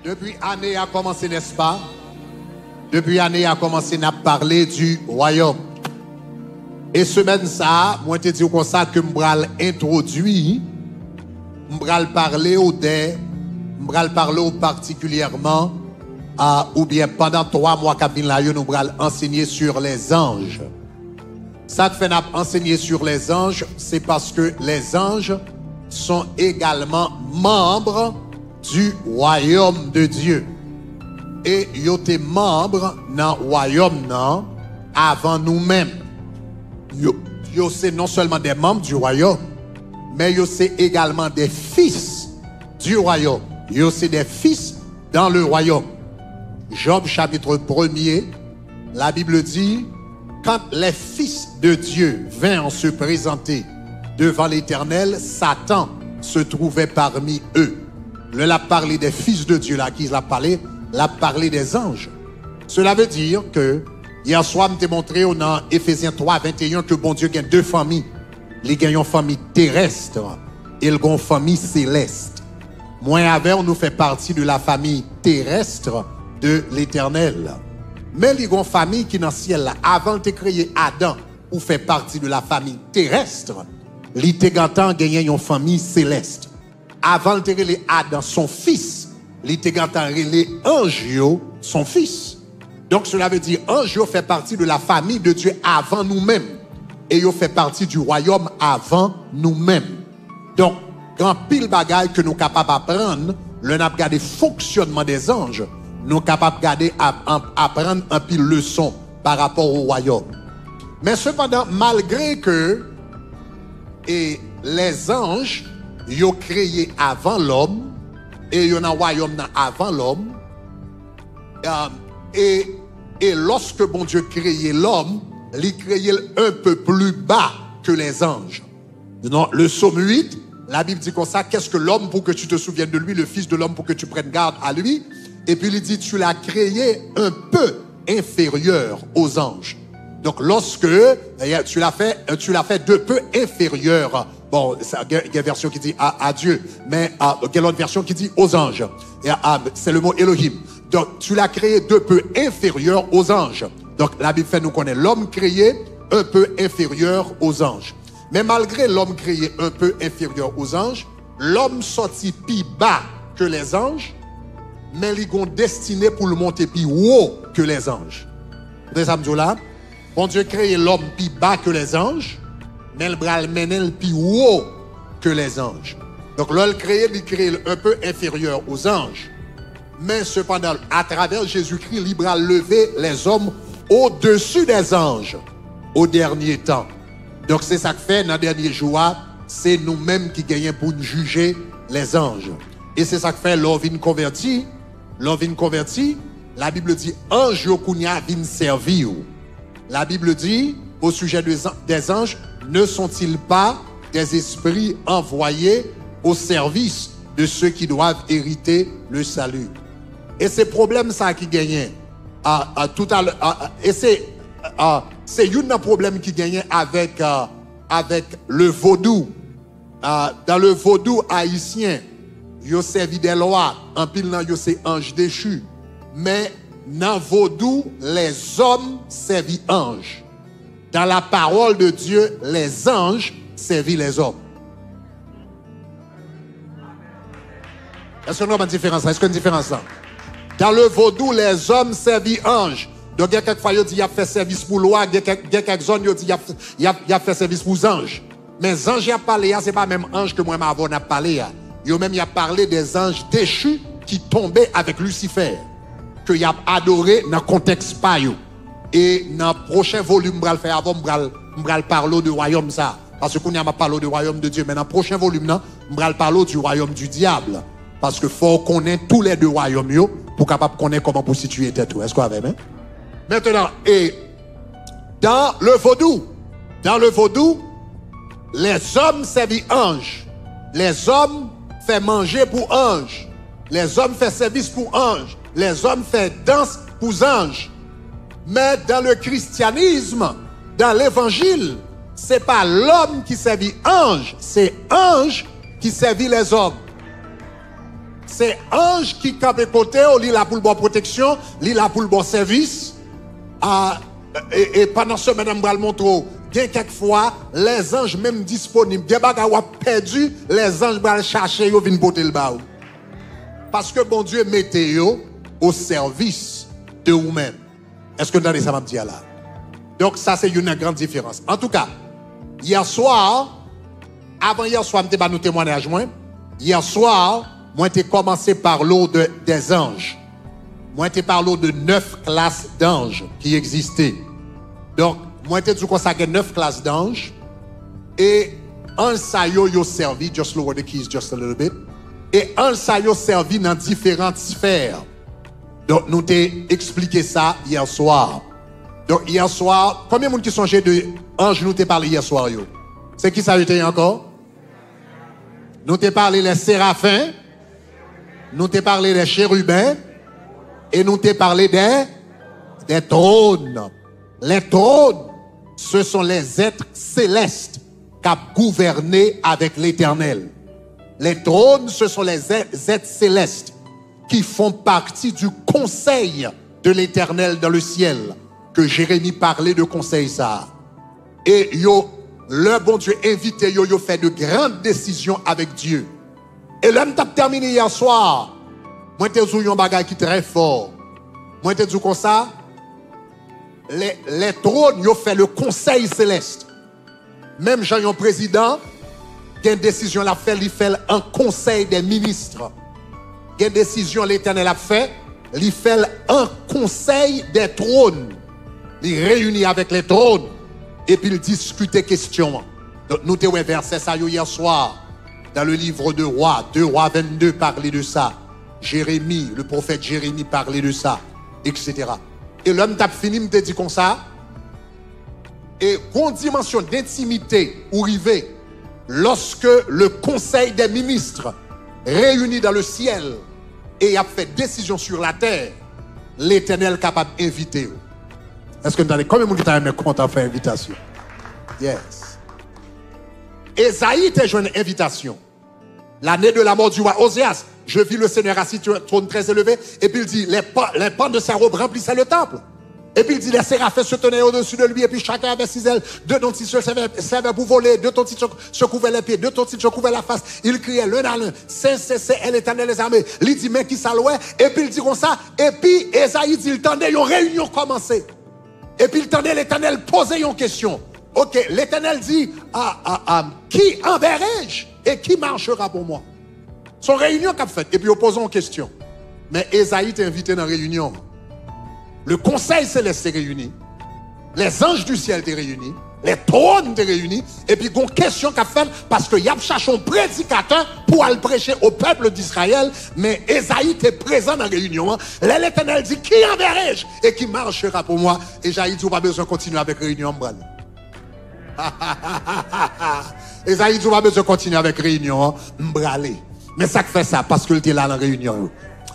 Depuis année a commencé, n'est-ce pas? Depuis année a commencé à parler du royaume. Et semaine ça, moi te dis comme ça que m'bral introduit, m'bral parler particulièrement ou bien pendant 3 mois qu'après là nous m'bral enseigner sur les anges. Ça que fait n'a enseigner sur les anges, c'est parce que les anges sont également membres du royaume de Dieu. Et ils étaient membres dans le royaume non, avant nous-mêmes. Ils sont non seulement des membres du royaume, mais ils sont également des fils du royaume. Ils sont des fils dans le royaume. Job chapitre 1er, la Bible dit, quand les fils de Dieu vinrent se présenter devant l'Éternel, Satan se trouvait parmi eux. Là, il a parlé des fils de Dieu, là, qui l'a parlé des anges. Cela veut dire que, hier soir, je t'ai montré dans Éphésiens 3, 21, que bon Dieu gagne 2 familles. Il gagne une famille terrestre et il gagne une famille céleste. Moi, avec, on nous fait partie de la famille terrestre de l'Éternel. Mais il y a une famille qui est dans le ciel, là, avant de créer Adam, ou fait partie de la famille terrestre, il a gagné une famille céleste. Avant de créer Adam, son fils, il a gagné ange, son fils. Donc cela veut dire ange fait partie de la famille de Dieu avant nous-mêmes. Et il fait partie du royaume avant nous-mêmes. Donc, grand pile bagaille que nous sommes capables d'apprendre, le n'a regardé le fonctionnement des anges, nous sommes capables d'apprendre un pile leçon par rapport au royaume. Mais cependant, malgré que les anges, ils ont créé avant l'homme, et ils ont un royaume avant l'homme, et lorsque bon Dieu créait l'homme, il créait un peu plus bas que les anges. Dans le psaume 8, la Bible dit comme ça, qu'est-ce que l'homme pour que tu te souviennes de lui, le fils de l'homme pour que tu prennes garde à lui. Et puis il dit, tu l'as créé un peu inférieur aux anges. Donc lorsque tu l'as fait de peu inférieur. Bon, il y a une version qui dit à Dieu, mais il y a l'autre version qui dit aux anges. C'est le mot Elohim. Donc tu l'as créé de peu inférieur aux anges. Donc la Bible fait nous connaître l'homme créé un peu inférieur aux anges. Mais malgré l'homme créé un peu inférieur aux anges, l'homme sorti plus bas que les anges, mais il est destiné pour le monter plus haut que les anges. Vous voyez ça, là? Bon Dieu créé l'homme plus bas que les anges, mais il bral menel plus haut que les anges. Donc là, il créé un peu inférieur aux anges. Mais cependant, à travers Jésus-Christ, il bral lever les hommes au-dessus des anges au dernier temps. Donc c'est ça que fait dans le dernier jour, c'est nous-mêmes qui gagnons pour nous juger les anges. Et c'est ça que fait l'orvin converti. L'orvin converti, la Bible dit, ange yokunya vin servir. La Bible dit, au sujet des anges, ne sont-ils pas des esprits envoyés au service de ceux qui doivent hériter le salut? Et c'est problème ça qui gagnait. Tout à l'heure, et c'est un problème qui gagnait avec le vaudou. Dans le vaudou haïtien, yo servi des lois, en pile nan yo c'est ange déchu. Mais dans le vaudou, les hommes servent anges. Dans la parole de Dieu, les anges servent les hommes. Est-ce qu'on a une différence là? Est-ce qu'il y a une différence là? Dans le vaudou, les hommes servent anges. Donc, il y a quelquefois, il dit qu'il a fait service pour loi, il y a quelques zones, il dit qu'il a fait service pour anges. Mais les anges, il a parlé, ce n'est pas même ange que moi-même avant, on a parlé. Il a parlé des anges déchus qui tombaient avec Lucifer, qu'il a adoré dans le contexte pas. Et dans le prochain volume, je vais faire avant, je vais parler du royaume ça. Parce qu'on a parlé du royaume de Dieu. Mais dans le prochain volume, je vais parler du royaume du diable. Parce qu'il faut connaître tous les 2 royaumes pour capable connaître comment pour situer tout. Est-ce qu'on avait même? Maintenant, et dans le vaudou, les hommes servent anges. Les hommes font manger pour anges. Les hommes font service pour anges. Les hommes font danse pour anges. Mais dans le christianisme, dans l'évangile, c'est pas l'homme qui servit ange, c'est ange qui servit les hommes. c'est ange qui campe côté, ou li la pour le bon protection, li la pour le bon service. Et pendant ce madame Bral montre, bien quelquefois, les anges même disponibles, des bagages perdu, les anges bral chercher, ils viennent porter le bas. Parce que bon Dieu mettez au service de vous-même. Est-ce que vous entendez ça m'a dit là? Donc ça c'est une grande différence. En tout cas, hier soir, avant hier soir, je nous témoignage. Hier soir, moi j'ai commencé par l'eau des anges. Moi j'ai parlé de 9 classes d'anges qui existaient. Donc, moi j'ai dit qu'on a 9 classes d'anges. Et un ça yo servi, just lower the keys just a little bit. Et un ça yo servi dans différentes sphères. Donc, nous t'ai expliqué ça hier soir. Donc, hier soir, combien de monde qui songeait de anges nous t'ai parlé hier soir yo? C'est qui ça était encore? Nous t'ai parlé des séraphins. Nous t'ai parlé des chérubins. Et nous t'ai parlé des trônes. Les trônes, ce sont les êtres célestes qui ont gouverné avec l'Éternel. Les trônes, ce sont les êtres célestes qui font partie du conseil de l'Éternel dans le ciel. Que Jérémie parlait de conseil ça. Et le bon Dieu invité yo fait de grandes décisions avec Dieu. Et l'homme t'a terminé hier soir. Moi t'ai dit un bagage qui est très fort. Moi t'ai dit comme ça. Les trônes yo fait le conseil céleste. Même Jean yon président, il y a une décision l'a fait, il fait un conseil des ministres. Il y a une décision l'Éternel a fait, il fait un conseil des trônes. Il réunit avec les trônes et puis il discute des questions. Donc nous avons un verset ça hier soir dans le livre de Rois, 2 Rois 22 parlait de ça. Jérémie, le prophète Jérémie parlait de ça, etc. Et l'homme t'a fini, me dit comme ça. Et une dimension d'intimité ou rivé lorsque le conseil des ministres réunis dans le ciel et a fait décision sur la terre, l'Éternel est capable d'inviter. Est-ce que vous avez combien de monde qui t'a content faire invitation? Yes. Esaïe t'a joué une invitation. L'année de la mort du roi Oséas, je vis le Seigneur assis sur un trône très élevé, et puis il dit, les pans de sa robe remplissaient le temple. Et puis il dit, les séraphins se tenaient au-dessus de lui, et puis chacun avait 6 ailes, 2 dont il se servait pour voler, 2 dont il se couvrait les pieds, 2 dont il se couvrait la face. Il criait l'un à l'un, Saint, Saint, Saint, est l'Éternel des armées. Il dit, mais qui s'allouait, et puis il dit comme ça, et puis Esaïe dit, il tendait, une réunion commencée. Et puis il tendait l'Éternel poser une question. Ok, l'Éternel dit, qui enverrai-je et qui marchera pour moi? Son réunion qu'a fait. Et puis, posons une question. Mais Esaïe t'a invité dans la réunion. Le conseil céleste s'est réuni. Les anges du ciel t'ont réunis. Les trônes t'ont réunis. Et puis, une question qu'a fait parce qu'il y a cherché un prédicateur pour aller prêcher au peuple d'Israël. Mais Esaïe était présent dans la réunion. L'Éternel dit, qui enverrai-je et qui marchera pour moi? Et Esaïe dit, on n'a pas besoin de continuer avec la réunion. Esaïe dit, on n'a pas besoin de continuer avec la réunion. M'bralé. Mais ça fait ça parce que était là dans la réunion.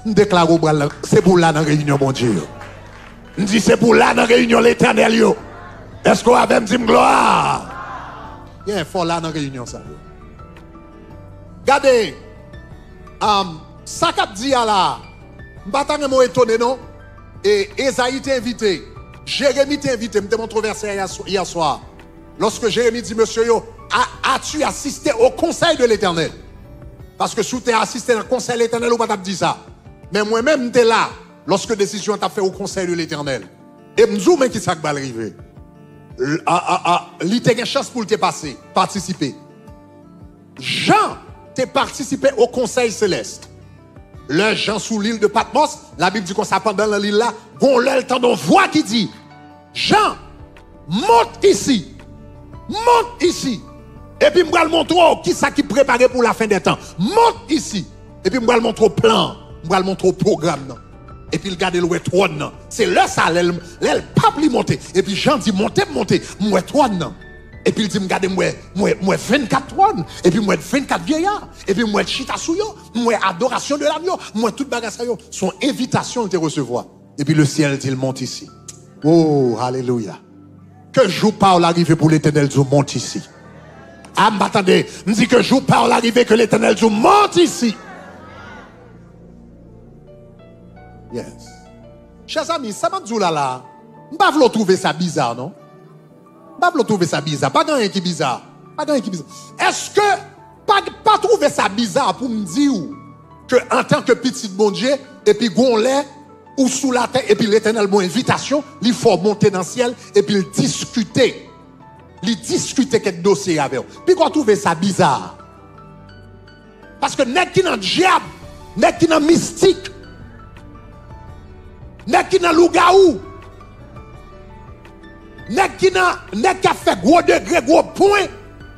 Je déclare au bras, c'est pour là dans la réunion, mon Dieu. Je dis, c'est pour là dans la réunion, l'Éternel. Est-ce qu'on va me dire gloire? Il y a un fort là dans la réunion, ça. Regardez, ça qu'a dit là, je ne suis pas étonné, non? Et Esaïe t'a invité, Jérémie t'a invité, je te montre verset hier soir. Lorsque Jérémie dit, monsieur, as-tu assisté au conseil de l'Éternel? Parce que si tu as assisté au conseil de l'Éternel, ou pas t'as dit ça. Mais moi-même, j'étais là, lorsque décision t'a fait au conseil de l'Éternel. Et je me dis, mais qui ça va arriver? Il t'a une chance pour te passer, participer. Jean t'a participé au conseil céleste. Le Jean sous l'île de Patmos, la Bible dit qu'on s'appelle dans l'île là, on l'a le temps d'une voix qui dit, Jean, monte ici. Monte ici. Et puis, je vais montrer qui ça qui préparé pour la fin des temps. Monte ici. Et puis, je vais montrer le plan. Je vais montrer le programme. Et puis, regardez le trône. C'est là ça, le pape lui monter. Et puis, Jean dit, montez, moi trône. Et puis, il dit, regardez, moi 24 trônes. Et puis, moi 24 vieillards. Et puis, moi chita souyo. Moi adoration de l'agneau. Moi toute bagarre. Son invitation de recevoir. Et puis, le ciel dit, il monte ici. Oh, alléluia. Que jour par l'arrivée pour l'Éternel, Dieu monte ici. Ah, m'attendez, me dit que jour par l'arrivée que l'Éternel Dieu monte ici. Yes. Chers amis, ça m'a dit là, je ne vais pas trouver ça bizarre, non? Je ne vais pas trouver ça bizarre. Pas grand qui bizarre. Pas grand qui bizarre. Est-ce que, pas trouver ça bizarre pour me dire que en tant que petit bon Dieu, et puis gonlait, ou sous la terre, et puis l'éternel bon invitation, il faut monter dans le ciel, et puis il discuter. Il discuter quelques dossiers avec eux. Puis qu'on trouve ça bizarre. Parce que n'est qui dans diable, n'est qui dans mystique, n'est qui dans loup-garou, n'est qui a fait gros degré, gros point,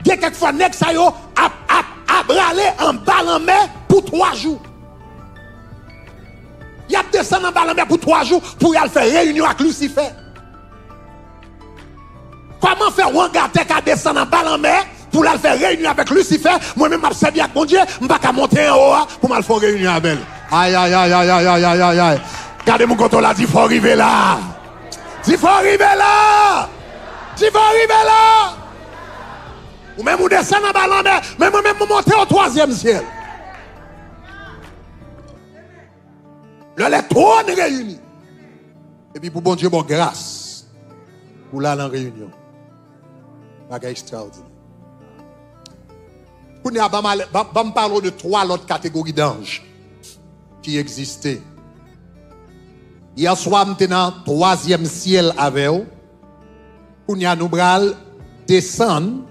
dès quelquefois n'est ça yo a bralé en balle en mer pour 3 jours. Il a descendu en balle en mer pour 3 jours pour y aller faire réunion avec Lucifer. Comment faire un gars qui a descendu en balle en mer pour aller faire réunion avec Lucifer? Moi-même, je sais bien que mon Dieu, je ne vais pas monter en haut pour me faire réunion avec elle. Aïe, aïe, aïe, aïe, aïe, aïe, aïe, aïe, aïe. Regardez mon contrôle là, il faut arriver là. Il faut arriver là. Il faut arriver là. Ou même vous descendez en balle en mer, mais moi-même, je monter au 3e ciel. Là, les trônes réunis. Et puis pour bon Dieu, bon grâce. Pour là, en réunion. Bagage extraordinaire. Nous parlons de 3 autres catégories d'anges qui existaient. Hier soir, nous sommes dans le 3e ciel avec eux. Nous allons descendre.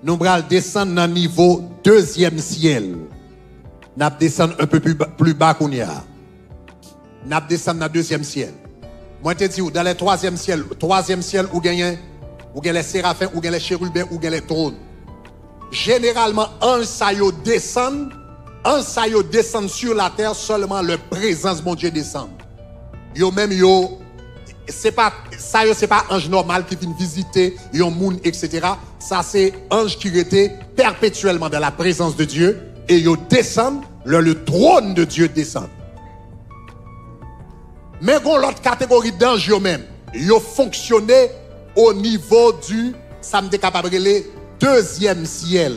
Nous allons descendre dans le niveau 2e ciel. Nous allons descendre un peu plus bas qu'on y a. Nous allons descendre dans le 2e ciel. Moi, je te dis, dans le 3e ciel, où gagne les séraphins, où gagne les chérubins, où gagne les trônes. Généralement, un sayo descend sur la terre, seulement le présence de mon Dieu descend. Yo même yo, c'est pas ange normal qui vient visiter yon moun, etc. Ça c'est ange qui était perpétuellement dans la présence de Dieu et yo descend, le trône de Dieu descend. Mais gon l'autre catégorie d'ange yo même, yo fonctionnait au niveau du, ça me capable de les 2e ciel.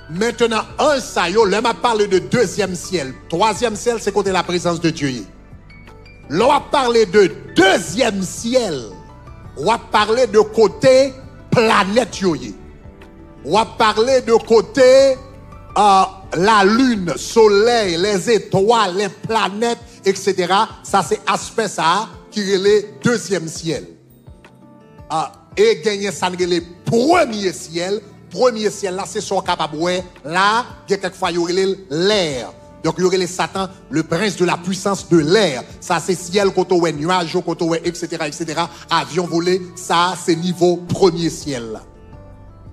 Maintenant, un sayo, l'homme a parlé de 2e ciel. 3e ciel, c'est côté la présence de Dieu. L'on a parlé de 2e ciel. On a parlé de côté planète. On a parlé de côté la lune, soleil, les étoiles, les planètes, etc. Ça, c'est aspect ça qui est le 2e ciel. Et gagner ça le premier ciel. Premier ciel là, c'est son capable. Là, il y a quelquefois il y aurait l'air. Donc il y aurait les Satan, le prince de la puissance de l'air. Ça c'est ciel, côté ouais, nuage, côté ouais, etc., etc. Avion volé, ça c'est niveau premier ciel.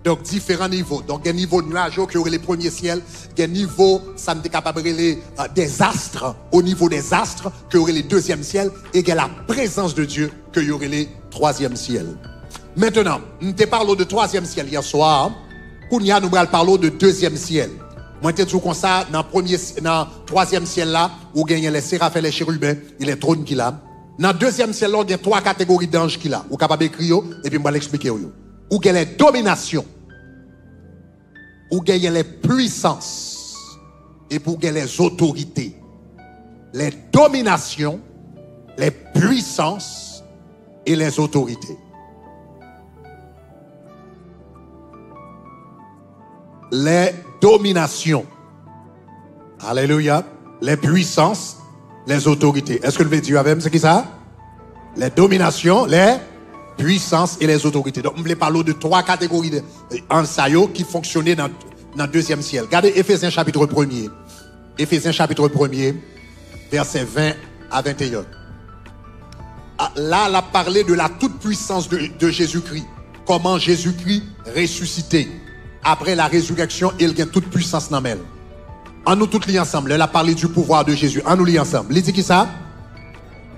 Donc différents niveaux. Donc il y a niveau nuage qui aurait les premiers ciels, il y a niveau ça me capable des astres, au niveau des astres qui aurait les 2e ciel, et il y a la présence de Dieu qui y aurait les 3e ciel. Maintenant, nous te parlons de 3e ciel hier soir. Kounia, nous parlons de 2e ciel. Moi, je te dis comme ça, dans le 3e ciel là, où il y a les séraphins, les chérubins, et les trônes qu'il a. Dans le 2e ciel là, il y a 3 catégories d'anges qu'il a. Vous êtes capable d'écrire, et puis je vais l'expliquer. Où il y a les dominations, où il y a les puissances, et où il y a les autorités. Les dominations, les puissances et les autorités. Les dominations. Alléluia. Les puissances, les autorités. Est-ce que le Dieu avec moi, c'est qui ça? Les dominations, les puissances et les autorités. Donc, on voulait parler de 3 catégories d'ansayo qui fonctionnaient dans le 2e ciel. Regardez Éphésiens chapitre 1er. Éphésiens chapitre 1er, versets 20 à 21. Là, elle a parlé de la toute-puissance de Jésus-Christ. Comment Jésus-Christ ressuscité. Après la résurrection, il gagne toute puissance dans elle. En nous tous liés ensemble, elle a parlé du pouvoir de Jésus. En nous liés ensemble. Il dit qui ça?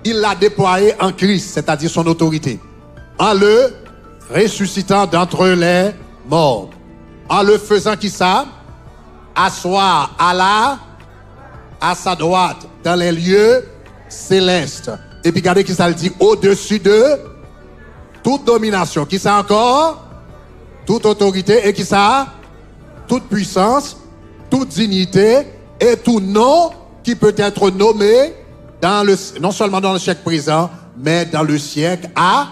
Il l'a déployé en Christ, c'est-à-dire son autorité. En le ressuscitant d'entre les morts. En le faisant qui ça? Asseoir à sa droite, dans les lieux célestes. Et puis regardez qui ça le dit, au-dessus de toute domination. Qui ça encore? Toute autorité. Et qui ça? Toute puissance, toute dignité et tout nom qui peut être nommé non seulement dans le siècle présent, mais dans le siècle à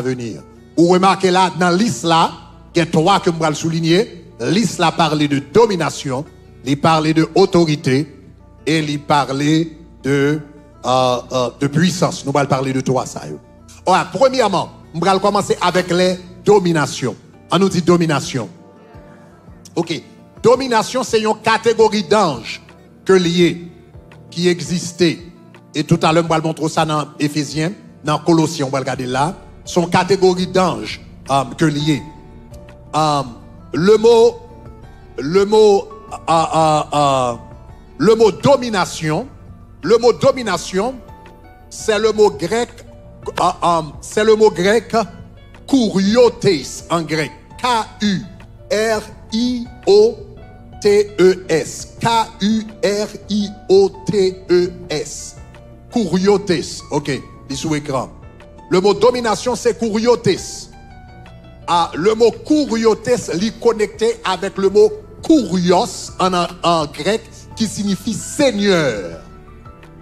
venir. Vous remarquez là, dans l'islam, il y a trois que je vais le souligner. L'islam parlait de domination, il parlait de autorité et il parlait de puissance. Nous allons parler de trois ça. Alors, premièrement, nous allons commencer avec les dominations. On nous dit domination. Ok. Domination, c'est une catégorie d'anges que lié, qui existait. Et tout à l'heure, on va le montrer ça dans Éphésiens, dans Colossiens, on va le regarder là. Son catégorie d'anges que lié. Le mot domination, c'est le mot grec, kuriotes en grec. K-U-R-I-O-T-E-S. K-U-R-I-O-T-E-S. Kuriotes. Ok, il est sous écran. Le mot domination, c'est kuriotes. Le mot kuriotes est connecté avec le mot kurios en grec qui signifie seigneur.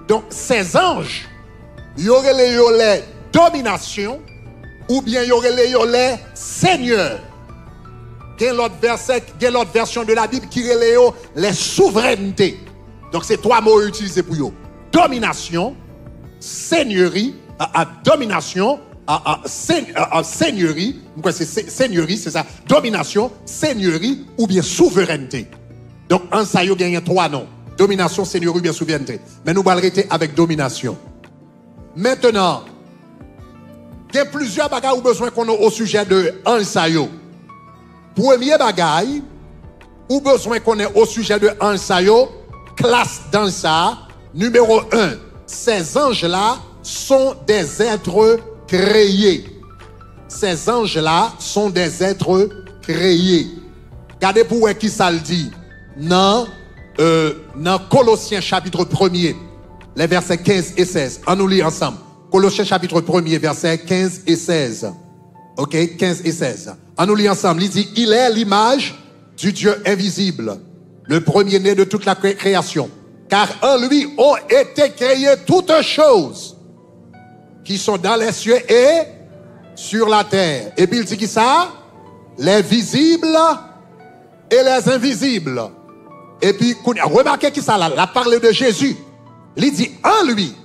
Donc, ces anges, il y aurait les dominations ou bien il y aurait les seigneurs. Il y a l'autre version de la Bible qui relève les souverainetés. Donc, c'est trois mots utilisés pour eux. Domination, seigneurie, domination, seigneurie, seigneurie, c'est ça, domination, seigneurie ou bien souveraineté. Donc, en ça, il y a trois noms. Domination, seigneurie ou bien souveraineté. Mais nous allons arrêter avec domination. Maintenant, il y a plusieurs bagages ou besoin qu'on a au sujet de Ansayo. Premier bagaille, ou besoin qu'on ait au sujet de Ansayo, classe d'Ansa, numéro 1. Ces anges-là sont des êtres créés. Ces anges-là sont des êtres créés. Regardez pour qui ça le dit. Dans Colossiens chapitre 1er, les versets 15 et 16. On nous lit ensemble. Colossiens chapitre 1er, versets 15 et 16. Ok, 15 et 16. On nous lit ensemble. Il dit, il est l'image du Dieu invisible, le premier-né de toute la création. Car en lui ont été créées toutes choses qui sont dans les cieux et sur la terre. Et puis il dit qui ça? Les visibles et les invisibles. Et puis, remarquez qui ça là? La parole de Jésus. Il dit, en lui,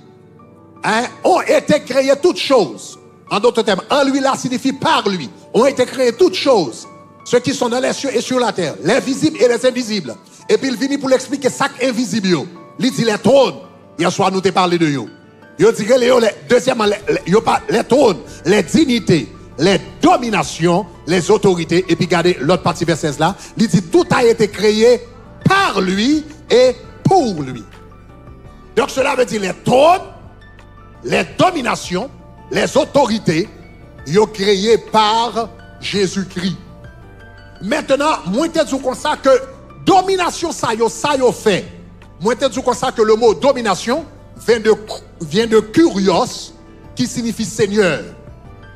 ont été créées toutes choses. En d'autres termes, en lui là signifie par lui. Ont été créées toutes choses. Ceux qui sont dans les cieux et sur la terre. Les visibles et les invisibles. Et puis il finit pour l'expliquer ça invisible. Il dit les trônes. Hier soir, nous t'ai parlé de yo. Il dit deuxièmement, les trônes, les dignités, les dominations, les autorités. Et puis regardez l'autre partie verset là. Il dit tout a été créé par lui et pour lui. Donc cela veut dire les trônes, les dominations, les autorités, ils sont créés par Jésus-Christ. Maintenant, moi je dis comme ça que domination ça yo fait. Moi je dis comme ça que le mot domination vient de kurios qui signifie seigneur.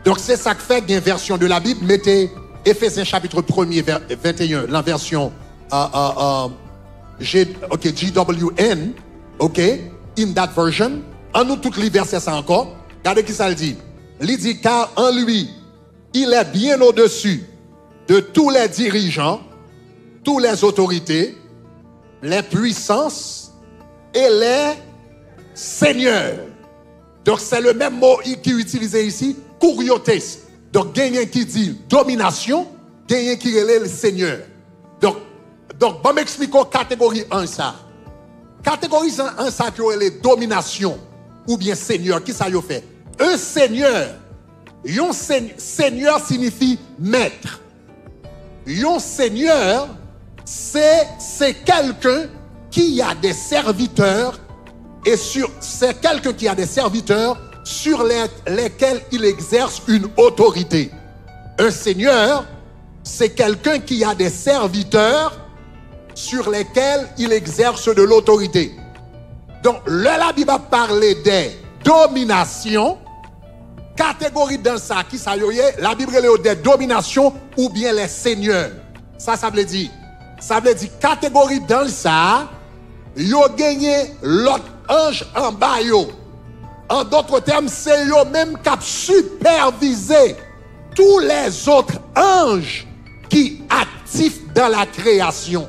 Donc c'est ça que fait une version de la Bible, mettez Éphésiens chapitre 1er 21, la version GWN, ok, in that version. En nous toutes les versets ça encore. Regardez qui ça le dit. Il dit car en lui, il est bien au-dessus de tous les dirigeants, toutes les autorités, les puissances et les seigneurs. Donc c'est le même mot qui est utilisé ici, kuriotes. Donc quelqu'un qui dit domination, quelqu'un qui relève le seigneur. Donc bon m'expliquer catégorie 1 ça. Catégorie 1 ça qui est les dominations ou bien seigneur, qui ça y fait? Un seigneur, seigneur signifie maître. Un seigneur, c'est quelqu'un qui a des serviteurs et c'est quelqu'un qui a des serviteurs sur lesquels il exerce une autorité. Un seigneur, c'est quelqu'un qui a des serviteurs sur lesquels il exerce de l'autorité. Donc, la Bible a parlé des dominations, catégorie dans ça, qui ça y est, la Bible est des dominations ou bien les seigneurs. Ça veut dire catégorie dans ça, yo gagné l'autre ange en bas yo. En d'autres termes, c'est yo même qui a supervisé tous les autres anges qui actifs dans la création.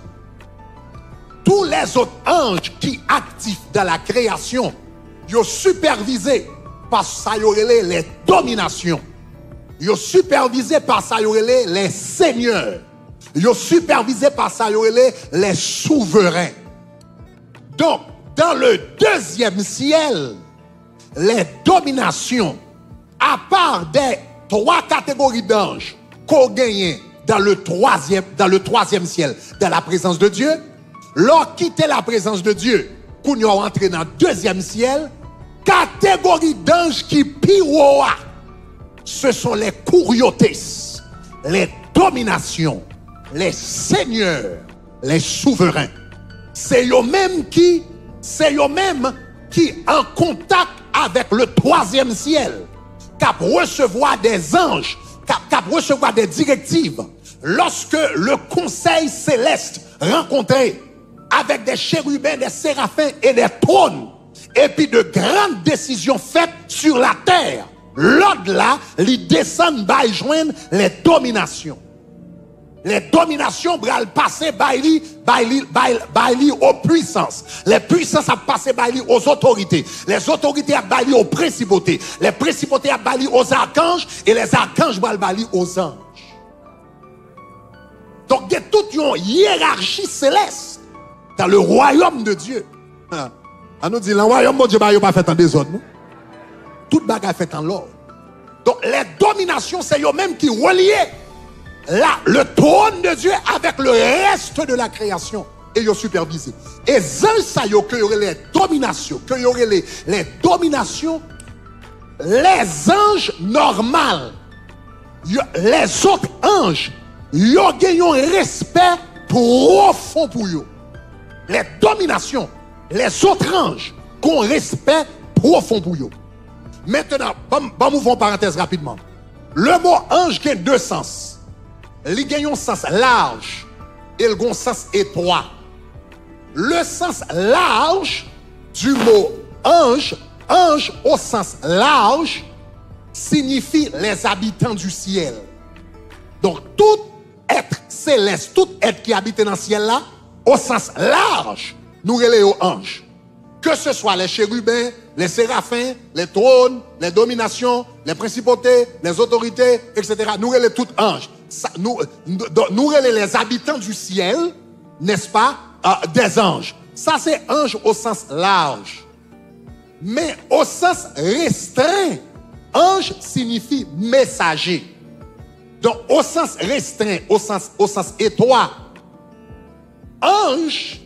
Tous les autres anges qui actifs dans la création, yo supervisé par ça yo les dominations. Yo supervisé par ça yo les seigneurs. Yo supervisé par ça yo les souverains. Donc, dans le deuxième ciel, les dominations, à part des 3 catégories d'anges qu'on gagne dans le troisième ciel, dans la présence de Dieu, leur quitter la présence de Dieu, qu'on y a entré dans le deuxième ciel, catégorie d'anges qui piroa, ce sont les couriotes, les dominations, les seigneurs, les souverains. C'est eux-mêmes qui en contact avec le troisième ciel, qui recevoir des anges, qui recevoir des directives. Lorsque le conseil céleste rencontré avec des chérubins, des séraphins et des trônes, et puis de grandes décisions faites sur la terre, l'ordre là, ils descendent, ils joignent les dominations. Les dominations bral passer baili aux puissances. Les puissances a passé baili aux autorités. Les autorités a baili aux principautés. Les principautés a baili aux archanges et les archanges bral baili aux anges. Donc il y a toute une hiérarchie céleste dans le royaume de Dieu. On nous dit le royaume de Dieu n'est pas fait en désordre. Toute bagarre fait en l'ordre. Donc les dominations c'est eux-mêmes qui relient là, le trône de Dieu avec le reste de la création. Et ils ont supervisé. Et ça, il y aurait les dominations. Que y aurait les dominations, les anges normaux, les autres anges, ils ont un respect profond pour eux. Les dominations, les autres anges, ont un respect profond pour eux. Maintenant, bon mouvement parenthèse rapidement. Le mot ange qui a 2 sens. Il gagne un sens large et il a un sens étroit. Le sens large du mot ange, ange au sens large, signifie les habitants du ciel. Donc tout être céleste, tout être qui habite dans le ciel là, au sens large, nous relayons anges. Que ce soit les chérubins, les séraphins, les trônes, les dominations, les principautés, les autorités, etc. Nous relayons tout anges. Nous relayons les habitants du ciel, n'est-ce pas, des anges. Ça c'est ange au sens large. Mais au sens restreint, ange signifie messager. Donc au sens restreint, au sens étroit, ange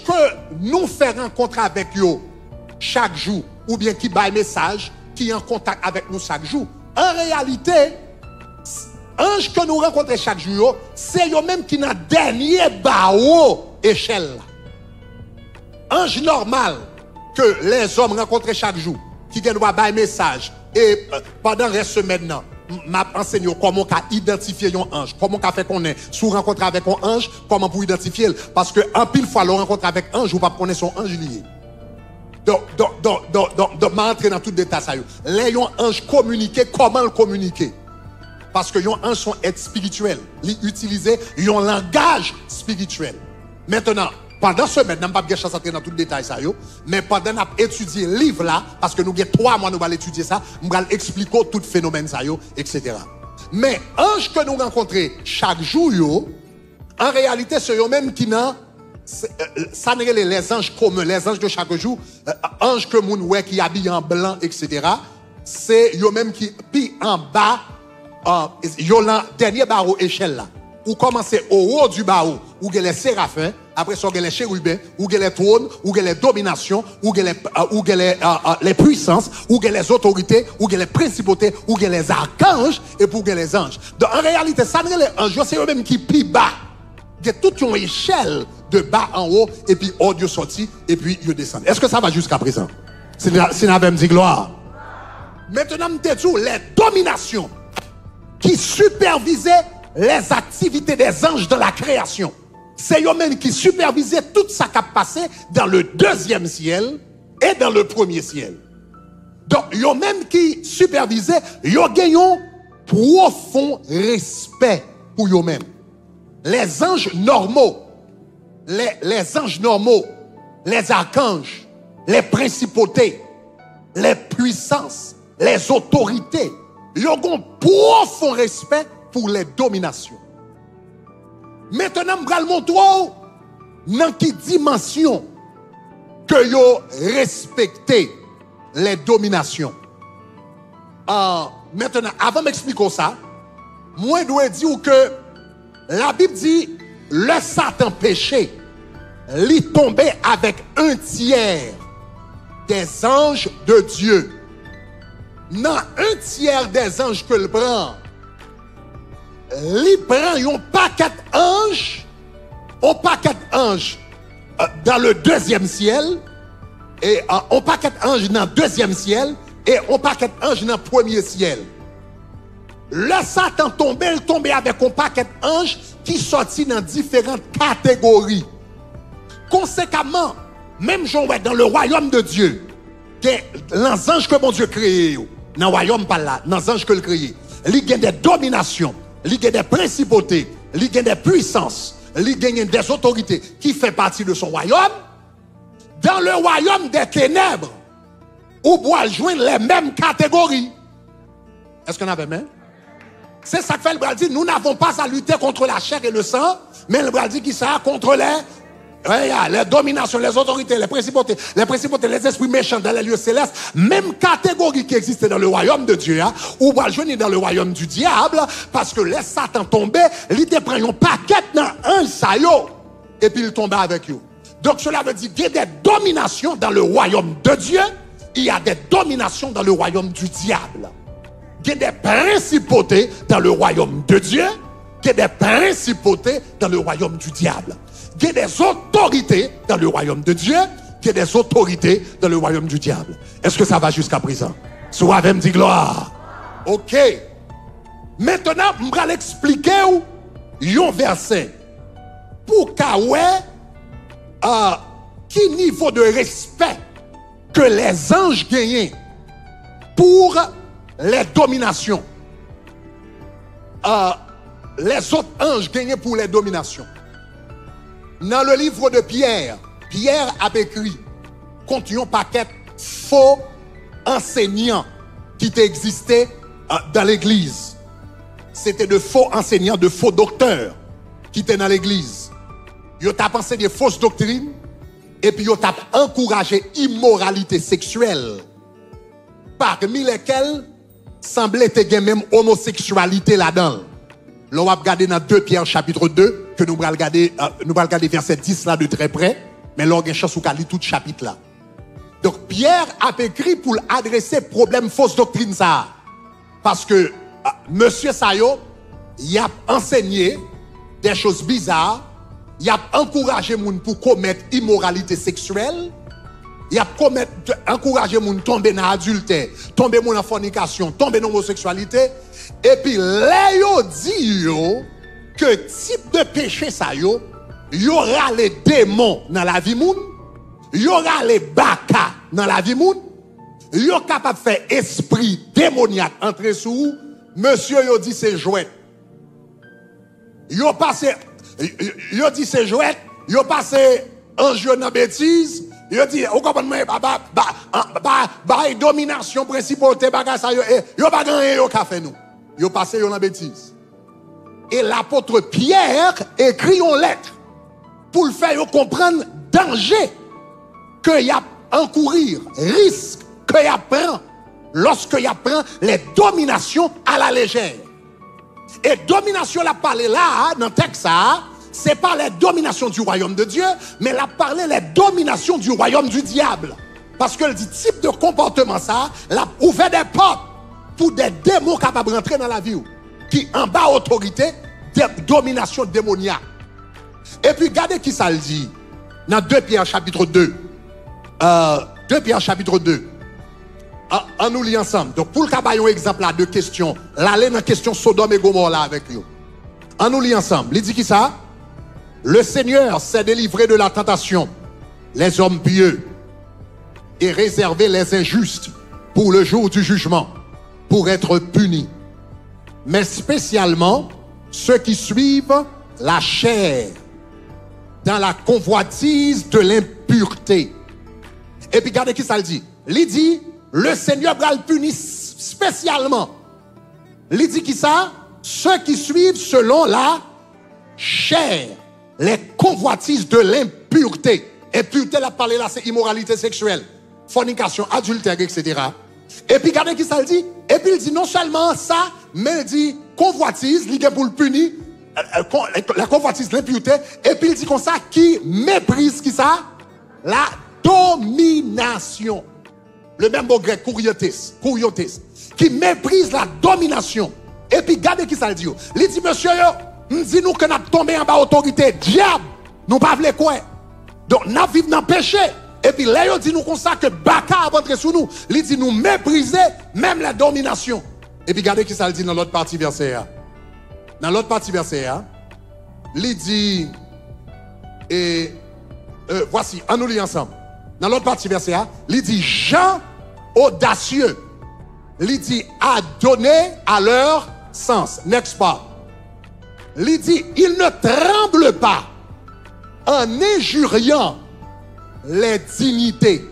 que nous faisons rencontrer avec eux chaque jour, ou bien qui baille message, qui est en contact avec nous chaque jour. En réalité, ange que nous rencontrons chaque jour, c'est eux-mêmes qui n'ont dernier barreau échelle. Ange normal que les hommes rencontrent chaque jour, qui viennent voir baille message, et pendant le reste maintenant, m'a enseigné comment identifier un ange, comment fait qu'on est sous rencontre avec un ange, comment pour identifier, parce que en pile fois le rencontre avec un ange, ou pas connaître son ange lié. Donc m'entrer dans tout détail ça. Les anges communiquer, comment le communiquer? Parce que les anges sont êtres spirituels, ils utilisent un langage spirituel. Maintenant, pendant ce matin, je n'ai pas chance d'entrer dans tout le détail ça, mais pendant qu'on étudié le livre là, parce que nous avons 3 mois, nous allons étudier ça, nous allons expliquer tout le phénomène ça, etc. Mais anges que nous rencontrons chaque jour, en réalité, c'est eux-mêmes qui n'ont, ça n'est les anges communs, les anges de chaque jour, anges que nous voyons qui habillent en blanc, etc. C'est eux-mêmes qui, puis en bas, ils ont le dernier barreau échelle là. Ou commencer au haut du barreau, où il y a les séraphins, après ça, il y a les chérubins, où il y a les trônes, où il y a les dominations, où il y a les puissances, où il y a les autorités, où il y a les principautés, où il y a les archanges, et pour il y a les anges. Donc, en réalité, ça n'est les anges, c'est eux-mêmes qui pient bas. Il y a toute une échelle de bas en haut, et puis haut, Dieu sorti, et puis Dieu descend. Est-ce que ça va jusqu'à présent? Si nous avons dit gloire. Maintenant, nous disons les dominations qui supervisaient les activités des anges dans la création. c'est eux-mêmes qui supervisaient tout ça qui a passé dans le deuxième ciel et dans le premier ciel. Donc, eux-mêmes qui supervisaient, ils ont un profond respect pour eux-mêmes. Les anges normaux, les anges normaux, les archanges, les principautés, les puissances, les autorités, ils ont un profond respect pour les dominations. Maintenant, je vais vous montrer dans quelle dimension que vous respectez les dominations. Maintenant, avant d'expliquer ça, moi, je dois dire que la Bible dit, le Satan péché, il tombait avec un tiers des anges de Dieu. Dans un tiers des anges que le prend, il prend un paquet d'anges dans le deuxième ciel, et un paquet d'anges dans le deuxième ciel, et un paquet d'anges dans le premier ciel. Le Satan tombait, il tombait avec un paquet d'anges qui sortit dans différentes catégories. Conséquemment, même dans le royaume de Dieu, les anges que mon Dieu créé, dans le royaume pas là, dans les anges que le créé, il y a des dominations, il y a des principautés, il y a des puissances, il y a des autorités qui font partie de son royaume. Dans le royaume des ténèbres, où doit joindre les mêmes catégories. Est-ce qu'on avait même? C'est ça que fait le bras dit, nous n'avons pas à lutter contre la chair et le sang, mais le bras dit qu'il sera contre les dominations, les autorités, les principautés, les esprits méchants dans les lieux célestes, même catégorie qui existe dans le royaume de Dieu, hein, ou va joindre dans le royaume du diable, parce que les Satan tombaient, ils prennent un paquet dans un saillot, et puis ils tombaient avec eux. Donc cela veut dire qu'il y a des dominations dans le royaume de Dieu, il y a des dominations dans le royaume du diable. Il y a des principautés dans le royaume de Dieu, il y a des principautés dans le royaume du diable. Il y a des autorités dans le royaume de Dieu, il y a des autorités dans le royaume du diable. Est-ce que ça va jusqu'à présent? Soit avec me dit gloire. Ok. Maintenant, je vais l'expliquer un verset. Pour qui niveau de respect que les anges gagnent pour les dominations. Les autres anges gagnent pour les dominations. Dans le livre de Pierre, Pierre a écrit contre un paquet faux enseignants qui existaient dans l'église. C'était de faux enseignants, de faux docteurs qui étaient dans l'église. Ils ont pensé des fausses doctrines et puis ils ont encouragé l'immoralité sexuelle, parmi lesquelles semblait y avoir même homosexualité là-dedans. L'on va regarder dans 2 Pierre chapitre 2, que nous allons regarder verset 10 là de très près, mais l'on a une chance de lire tout chapitre là. Donc Pierre a écrit pour adresser problème fausse doctrine ça. Parce que monsieur Sayo, il a enseigné des choses bizarres, il a encouragé les gens pour commettre immoralité sexuelle, il a encouragé les gens à tomber dans l'adultère, tomber dans la fornication, tomber dans l'homosexualité. Et puis, là, il dit que type de péché ça y aura les démons dans la vie moun, il y aura les baka dans la vie moun, il y aura capable de faire esprit démoniaque entre sous, monsieur yo dit c'est jouet. Yo passé, yo dit c'est jouet, yo passé ange dans bêtise, yo dit, vous comprenez, domination, principauté, bagage ça yo pas gagné yo ka fait nous. Yo passé yo dans bêtise. Et l'apôtre Pierre écrit une lettre pour le faire comprendre danger que y a encourir, risque que y a prend lorsque y a prend les dominations à la légère. Et domination la parlé là dans le texte ça, c'est pas les dominations du royaume de Dieu, mais la parlé les dominations du royaume du diable. Parce que le type de comportement ça, l'a ouvert des portes pour des démons capables de rentrer dans la vie qui en bas autorité de domination démoniaque. Et puis regardez qui ça le dit dans 2 Pierre chapitre 2. 2 Pierre chapitre 2. On nous lit ensemble. Donc pour le cas un exemple là de question, là dans question Sodome et Gomorrhe là avec vous. On nous lit ensemble. Il dit qui ça? Le Seigneur s'est délivré de la tentation, les hommes pieux, et réservé les injustes pour le jour du jugement, pour être punis. Mais spécialement ceux qui suivent la chair dans la convoitise de l'impureté. Et puis regardez qui ça le dit. Il dit, le Seigneur va le punir spécialement. Il dit qui ça? Ceux qui suivent selon la chair, les convoitises de l'impureté. Impureté, la parlé là, c'est immoralité sexuelle, fornication, adultère, etc. Et puis regardez qui ça le dit. Et puis il dit non seulement ça, mais il dit convoitise, il dit pour le punir, la convoitise, l'impureté. Et puis il dit comme ça, qui méprise qui ça? La domination. Le même mot grec, kuriotes, qui méprise la domination. Et puis regardez qui ça le dit. Il dit monsieur, nous dit nous que nous tombé en bas autorité, diable, nous pas voulons quoi. Donc nous vivons dans le péché. Et puis là, il dit nous comme ça que Baka a rentré sur nous. Il dit nous mépriser même la domination. Et puis regardez qui ça le dit dans l'autre partie verset. Dans l'autre partie verset, il dit, voici, on nous lit ensemble. Dans l'autre partie verset, il dit Jean audacieux. Il dit à donner à leur sens. Next part. Il dit il ne tremble pas en injuriant les dignités.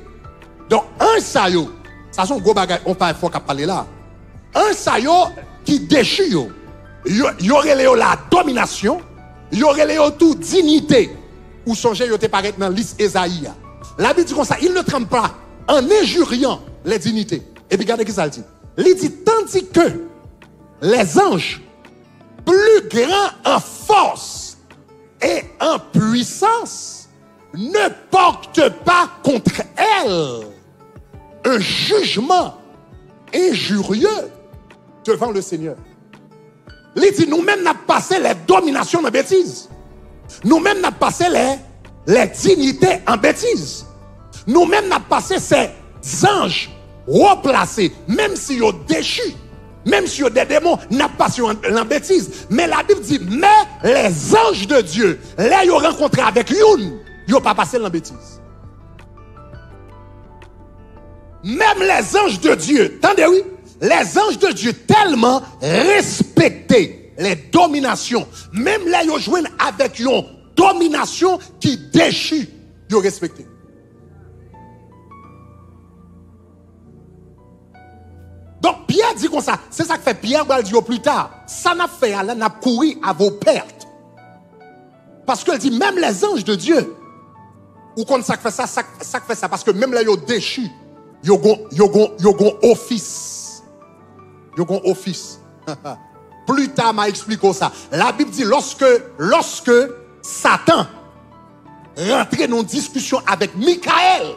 Donc un sayo, ça sont gros bagages, on pas faut qu'à parler là. Un sayo qui déchire, il y aurait la domination, il y aurait tout dignité. Ou songez, il était paraître dans liste Esaïe. La Bible dit comme ça, il ne tremble pas en injuriant les dignités. Et puis regardez qui ça dit. Il dit tandis que les anges plus grands en force et en puissance ne portent pas contre elle un jugement injurieux devant le Seigneur. Il dit nous-mêmes n'avons passé les dominations en bêtises. Nous-mêmes n'avons passé les dignités en bêtises. Nous-mêmes n'avons passé ces anges replacés, même si ils ont déchus, même si ils ont des démons, n'a pas en bêtise. Mais la Bible dit, mais les anges de Dieu, là ils ont rencontré avec Youn, ils n'ont pas passé en bêtise. Même les anges de Dieu, attendez oui, les anges de Dieu tellement respectés les dominations, même là ils ont joué avec une domination qui déchire, ils ont respecté. Donc Pierre dit comme ça, c'est ça que fait Pierre va le dire plus tard. Ça n'a fait là, n'a couru à vos pertes. Parce qu'il dit même les anges de Dieu, ou quand ça fait ça, ça fait ça parce que même là ils ont déchu, ils ont office. Ils ont office. Plus tard m'a expliqué ça. La Bible dit lorsque Satan rentrait dans une discussion avec Michael,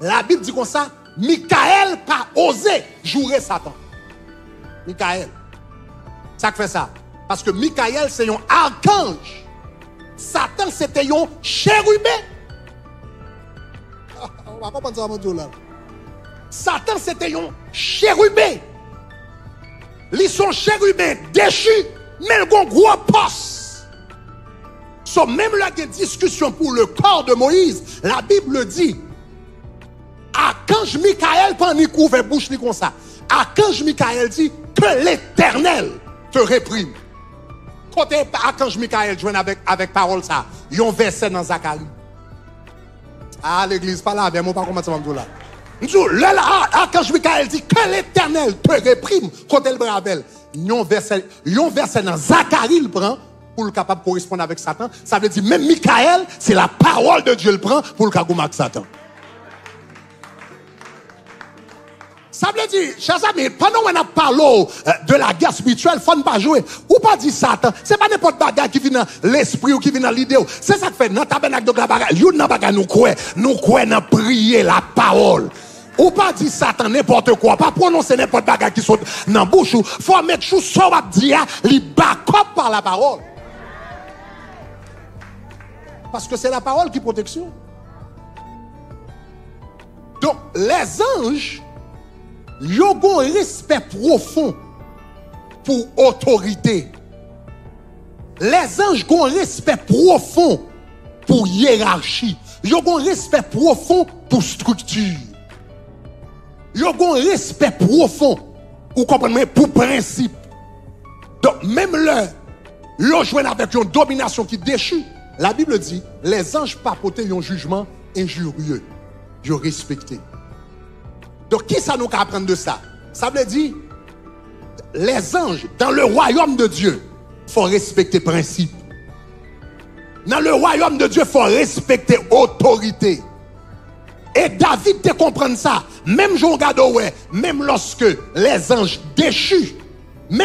la Bible dit comme ça, Michael pas osé jouer Satan. Michael. Ça fait ça. Parce que Michael c'est un archange. Satan c'était un chérubin. On va comprendre ça mon Dieu là. Satan c'était un chérubin. Ils sont chérubins déchus, mais ils ont un gros poste. So, même là, il y a une discussion pour le corps de Moïse. La Bible dit, archange Michael, pas ni couvert bouche ni comme ça. Archange Michael dit que l'Éternel te réprime. Côté archange Michael joint avec parole ça, il y a un verset dans Zacharie. Ah, l'église, pas là, bien, moi, pas comment ça va me dire là. L'archange Michael dit que l'Éternel te réprime contre le bravel. Yon verset dans Zacharie il prend pour le capable de correspondre avec Satan. Ça veut dire même Michael, c'est la parole de Dieu le prend pour le capable avec Satan. Ça veut dire, chers amis, pendant qu'on a parlé de la guerre spirituelle, il ne faut pas jouer. Ou pas dire Satan. Ce n'est pas n'importe bagarre qui vient dans l'esprit ou qui vient dans l'idée. C'est ça que fait dans le tabernacle de la bagarre. Nous croyons dans prier la parole. Ou pas dire Satan n'importe quoi, pas prononcer n'importe quoi qui saute dans la bouche. Il faut mettre chose sur la dire, il back-up par la parole. Parce que c'est la parole qui protection. Donc, les anges, ils ont un respect profond pour l'autorité. Les anges ont un respect profond pour hiérarchie. Ils ont un respect profond pour structure. Ils ont un respect profond, vous comprenez, pour principe. Donc, même là, ils ont joué avec une domination qui déchue. La Bible dit, les anges papotaient un jugement injurieux. Ils ont respecté. Donc, qui ça nous apprend de ça? Ça veut dire, les anges, dans le royaume de Dieu, il faut respecter principe. Dans le royaume de Dieu, il faut respecter autorité. Et David te comprend ça. Même je regarde, ouais, même lorsque les anges déchus, des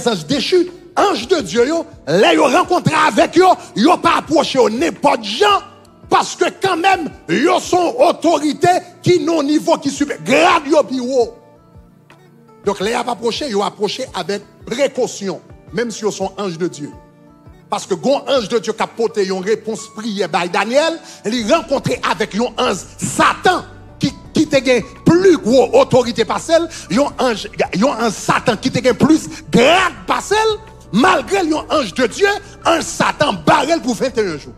anges déchus, anges de Dieu, les rencontrés avec eux, ils n'ont pas approché n'importe gens, parce que quand même, ils sont autorité qui n'ont niveau qui suit, grade yo plus haut. Donc les approché, ils ont approché avec précaution, même si ils sont anges de Dieu. Parce que un ange de Dieu qui a porté une réponse prière par Daniel, il rencontré avec un ange Satan qui te gagne plus gros autorité par celle, un Satan qui te gagne plus grade par celle, malgré un ange de Dieu, un Satan barrel pour 21 jours.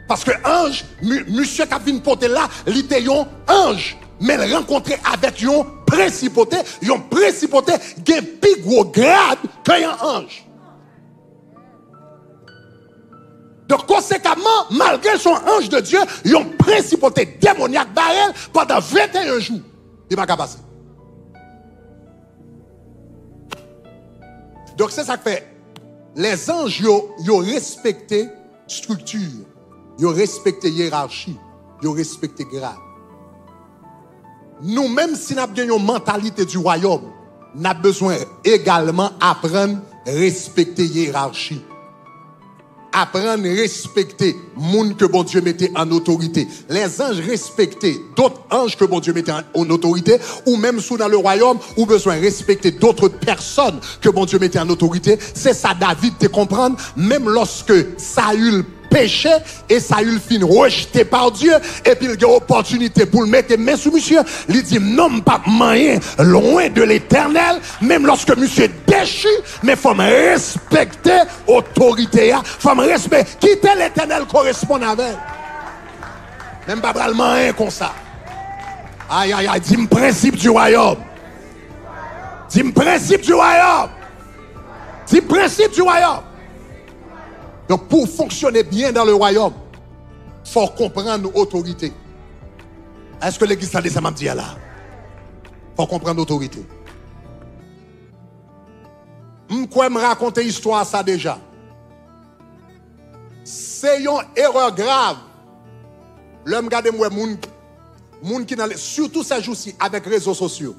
Parce que ange, monsieur qui a venu porter là, il était un ange. Mais il rencontré avec une principauté qui a plus gros grade qu'un ange. Donc, conséquemment, malgré son ange de Dieu, il y a une principauté démoniaque barrel pendant 21 jours. Il va pas passer. Donc, c'est ça que fait. Les anges, ils ont respecté structure, ils ont respecté hiérarchie, ils ont respecté grade. Nous, même si nous avons une mentalité du royaume, nous avons besoin également d'apprendre à respecter la hiérarchie. Apprendre à respecter les gens que bon Dieu mettait en autorité. Les anges respectaient d'autres anges que bon Dieu mettait en autorité, ou même sous dans le royaume, ou besoin de respecter d'autres personnes que bon Dieu mettait en autorité. C'est ça, David, te comprendre, même lorsque Saül péché et Saül fin rejeté par Dieu et puis il a opportunité pour le mettre main sur monsieur, il dit non pas moyen loin de l'Éternel, même lorsque monsieur déchu, mais faut respecter l'autorité, faut respecter quitter l'Éternel correspond avec. Même pas le moyen comme ça. Aïe aïe aïe, dis-moi principe du royaume. Dis-moi principe du royaume. Dis-moi principe du royaume. Donc, pour fonctionner bien dans le royaume, il faut comprendre l'autorité. Est-ce que l'église a ça m'a dit là? Il faut comprendre l'autorité. Je vais me raconter l'histoire ça déjà. C'est une erreur grave. L'homme garde moi moun qui surtout ces jours-ci avec les réseaux sociaux.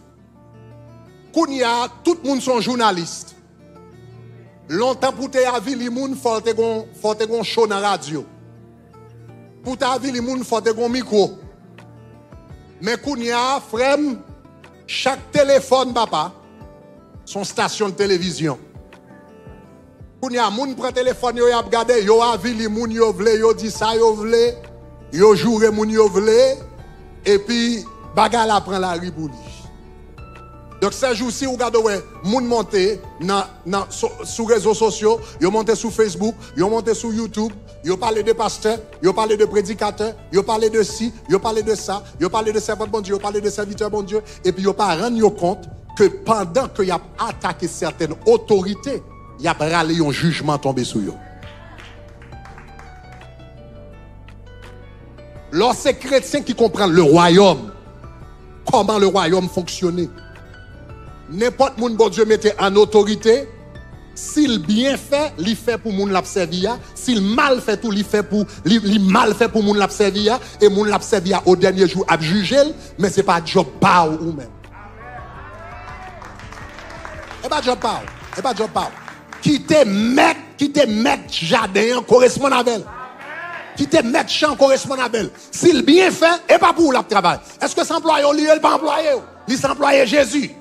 Kounia, tout le monde sont journalistes. Longtemps pour te avis les moun faut te gon show dans radio. Pour te avis les moun faut te gon micro. Mais kounya frère chaque téléphone papa son station de télévision. Kounya moun prend téléphone yo y a regarder yo avis les moun yo vle yo dit ça yo vle yo joure moun yo vle et puis bagarre la prend la ribouli. Donc, ces jours-ci, vous regardez, ouais, moun monte sur les réseaux sociaux, ils montent sur Facebook, ils montent sur YouTube, ils parlent de pasteurs, ils parlent de prédicateurs, ils parlent de ci, ils parlent de ça, ils parlent de servants bon Dieu, ils parlent de serviteurs bon Dieu, et puis ils ne rendent pas compte que pendant qu'ils ont attaqué certaines autorités, il y a râlé un jugement tombé sur eux. Lorsque ces chrétiens qui comprennent le royaume, comment le royaume fonctionnait, n'importe moun bon Dieu mettait en autorité, s'il bien fait, il fait pour moun l'abservia, s'il mal fait tout, il fait pour il mal fait pour moun l'abservia et moun l'abservia au dernier jour a jugé, mais c'est pas job pas ou même. Et pas job pas, et pas job pas. Qui te met jardin correspond avec. Qui te met champ correspond avec. S'il bien fait, et pas pour le travail. Est-ce que s'employer ou il pas employé? Il s'employer Jésus.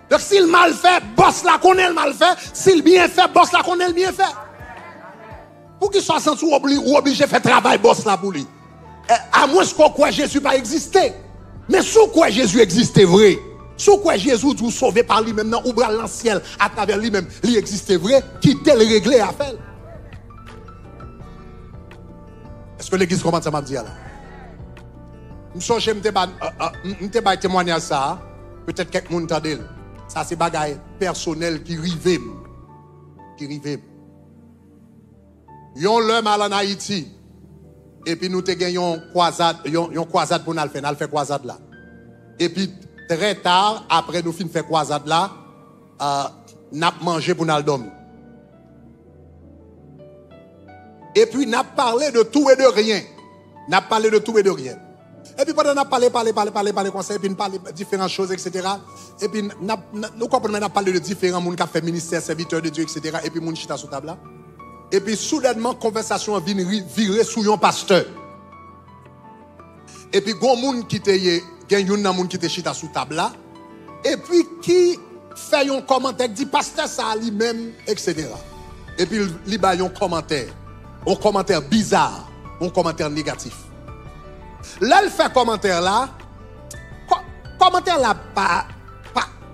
Donc s'il mal fait, boss la connaît le mal fait. S'il bien fait, boss la connaît le bien fait. Pour qu'il soit sans obligé de faire travail boss la pour lui. À moins qu'on croit Jésus pas exister. Mais sous quoi Jésus existait vrai. Sous quoi Jésus vous sauvé par lui-même, dans ouvre dans le ciel, à travers lui-même, il existait vrai, qui tel réglé à faire. Est-ce que l'église commence à me dire là? Je suis je me témoigner ça. Peut-être quelqu'un m'entendait. Ça, c'est bagaille personnel qui rive. Qui rive. Yon l'homme à en Haïti. Et puis nous te gagnons croisade, yon croisade pour nous faire. Nous fait croisade là. Et puis très tard, après nous fin faire croisade là, nous avons mangé pour nous dormir. Et puis nous avons parlé de tout et de rien. Nous avons parlé de tout et de rien. Et puis pendant qu'on a parlé comme ça, et puis nous parlé de différentes choses, etc. Et puis nous comprenons, nous parlé de différents gens qui ont fait ministère, serviteurs de Dieu, etc. Et puis nous chita sous table là. Et puis soudainement, conversation vient virer sous un pasteur. Et puis il y a un monde qui était chita sous table là. Et puis qui fait un commentaire, dit pasteur ça lui-même, etc. Et puis il y a un commentaire bizarre, un commentaire négatif. Là, il fait commentaire là pas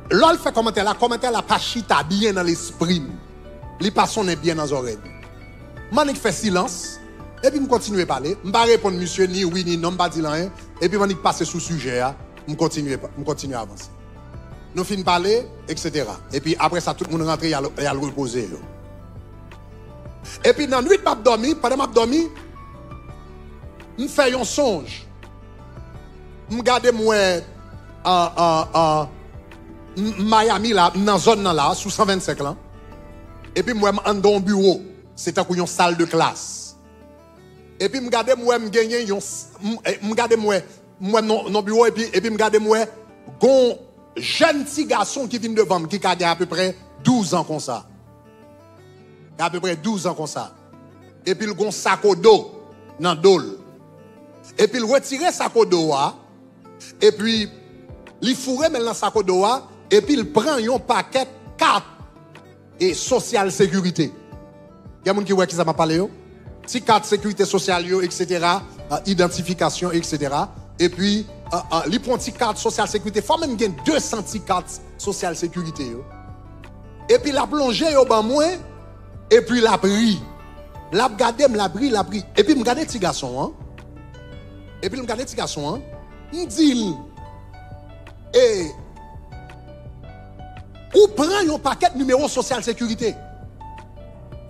là, il fait commentaire là pas chita bien dans l'esprit. Il pas sonne bien dans les oreilles. Manik fait silence et puis me continue à parler. Je ne vais pas répondre monsieur ni oui ni non, je ne vais pas dire rien et puis Manik passe sous sujet, je continue à avancer. Nous finissons parler, etc. Et puis après ça, tout le monde rentre et a le reposer. Et puis dans la nuit, pendant que je dormi, je fais un songe. Je regarde moi Miami là, dans la zone là, sous 125 là. Et puis moi je dans un bureau, c'était une salle de classe. Et puis je regarde moi je gagne je regarde moi dans bureau et puis je regarde moi un jeune petit garçon qui vient devant qui a à peu près 12 ans comme ça. Il a à peu près 12 ans comme ça. Et puis il a un sac au dos dans le dos. Et puis il retire le sac au dos. Et puis il fourre dans le sac au dos. Et puis il prend un paquet 4 et social sécurité. Il y a des gens qui voient qui ça m'a parlé. Si carte sécurité sociale, etc. Identification, etc. Et puis il prend une carte sociale sécurité. Il faut même gagner 200 cartes sociale sécurité. Et puis il a plongé au bas moins. Et puis il a pris. La regardé, la pris. Et puis, je regarde petit garçon. Et puis, je regarde petit garçon. Je dis, ou prend un paquet numéro social sécurité.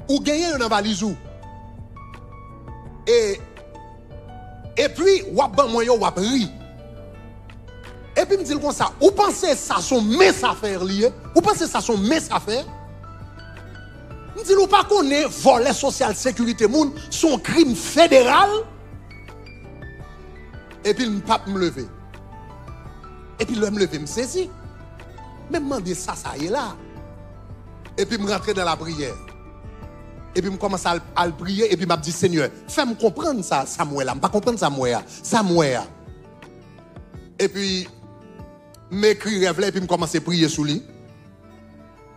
Ou gagne un valise. Et puis, ou ban moyen ou pris. Et puis, je me dis comme ça. Ou pensez ça sont mes affaires liées? Ou pensez ça sont mes affaires? Je dis, nous pas connaît voler social sécurité moun, son crime fédéral. Et puis, je ne peux pas me lever. Et puis, je me lever, me saisir. Mais je me demande ça y est là. Et puis, je rentre dans la prière. Et puis, je commence à le prier. Et puis, je me dis, Seigneur, fais-moi comprendre ça, Samuel. Je ne peux pas comprendre Samuel. Et puis, je m'écris rêve là. Et puis, je commence à prier sous lui.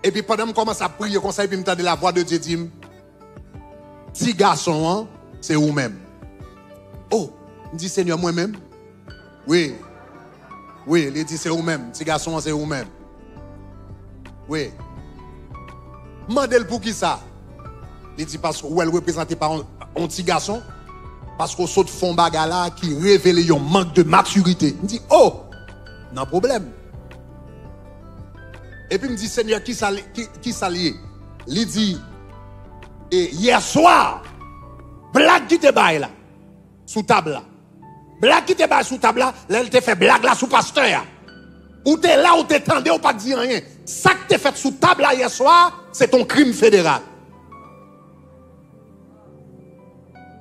Et puis pendant que je commence à prier comme ça, et puis je me la voix de Dieu dit, petit garçon, c'est vous-même. Oh, je dis Seigneur, moi-même? Oui, il dit c'est vous-même. Petit garçon, c'est vous-même. Oui. Mandel pour qui ça? Il dit parce que elle représenté par un petit garçon, parce qu'on saute fond bagala qui révèle un manque de maturité. Il dit, oh, non problème. Et puis il me dit, Seigneur, qui s'allie? Il dit, et hier soir, blague qui te baille là, sous table là. Blague qui te baille sous table là, elle te fait blague là sous pasteur. Ou t'es là, ou t'es tendé, ou pas dire rien. Ça que t'es fait sous table là hier soir, c'est ton crime fédéral.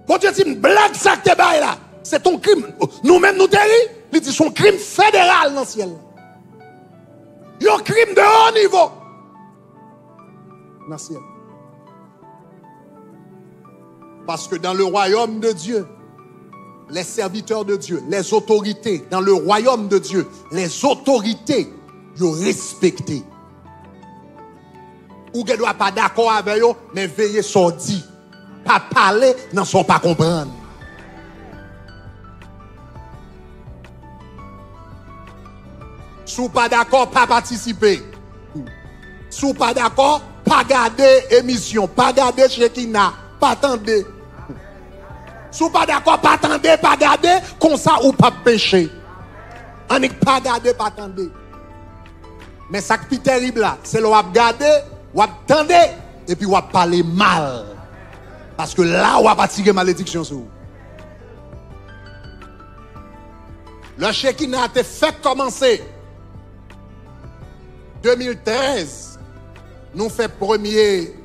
Bon Dieu dit, blague ça que te baille là, c'est ton crime. Nous-mêmes nous t'es ri, il dit son crime fédéral dans le ciel. Un crime de haut niveau. Dans le ciel. Parce que dans le royaume de Dieu, les serviteurs de Dieu, les autorités, dans le royaume de Dieu, les autorités, ils respectent. Ou ne doit pas d'accord avec eux, mais veillez sur dit. Pas parler, n'en sont pas comprendre. Si pas d'accord, pas participer. Si pas d'accord, pas garder émission, pas garder Chekina, pas attendre. Si pas d'accord, pas attendre, pas garder, comme ça ou pas pécher. On n'est pas garder, pas attendre. Mais ça qui est terrible là, c'est le wap garder, wap attendre, et puis wap parler mal. Parce que là, wap attirer malédiction sur vous. Le Chekina a été fait commencer. 2013, nous fait premier,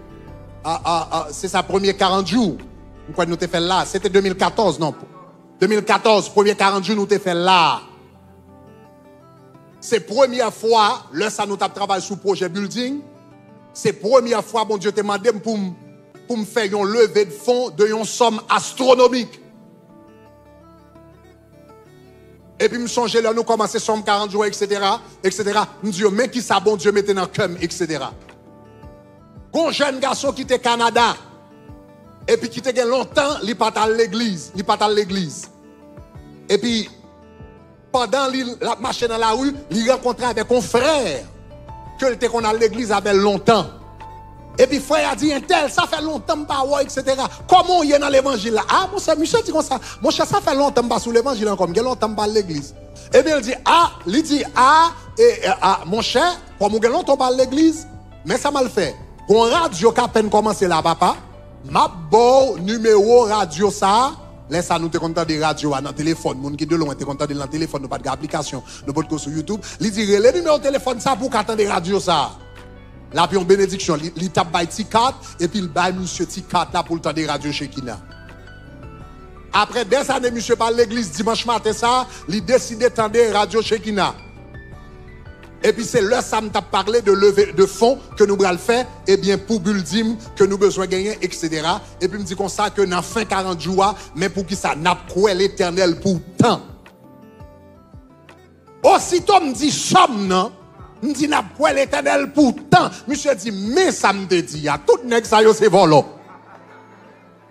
c'est sa premier 40 jours. Pourquoi nous t'ai fait là? C'était 2014, non? 2014, premier 40 jours, nous t'ai fait là. C'est première fois, là, ça nous tape travail sur le projet building. C'est première fois, bon Dieu, t'a demandé pour me faire une levée de fonds de une somme astronomique. Et puis, me songer là, nous commençons somme 40 jours, etc., etc. Nous disons, mais qui ça, bon Dieu, mettez dans le cœur, etc. Un jeune garçon qui était au Canada, et puis qui était longtemps, il pas à l'église, Et puis, pendant la marche dans la rue, il rencontrait avec un frère, que il était qu'on a l'église avec longtemps. Et puis, frère a dit, un tel, ça fait longtemps, etc. Comment il est dans l'évangile là? Ah, mon cher, monsieur dit comme ça. Mon cher, ça fait longtemps, pas sous l'évangile encore, il y a longtemps, pas l'église. Et bien, il dit, mon cher, comme il y a longtemps, pas l'église, mais ça m'a le fait. Quand radio qui a peine commencé là, papa, ma bon numéro radio ça, laisse ça nous te content de radio dans le téléphone, moun qui de loin te content de dans le téléphone, nous pas d'application, nous pas de sur YouTube, il dit le numéro de téléphone ça pour qu'attendre radio ça. Là puis en bénédiction, il tape by T4 et puis il baille monsieur T4 là pour le temps de radio Chekina. Après des années monsieur par l'église dimanche matin ça, il décide de tendre radio Chekina. Et puis c'est là ça me t'a parlé de levée de fonds que nous allons faire, et bien pour building que nous besoin gagner, etc. Et puis me dit comme ça que dans fin 40 jours, mais pour qui ça n'a pas l'éternel pour tant. Aussitôt me dit somme non, me dit n'a pas l'éternel pour tant. Monsieur dit mais ça me dit à tout nèg ça yo c'est volant.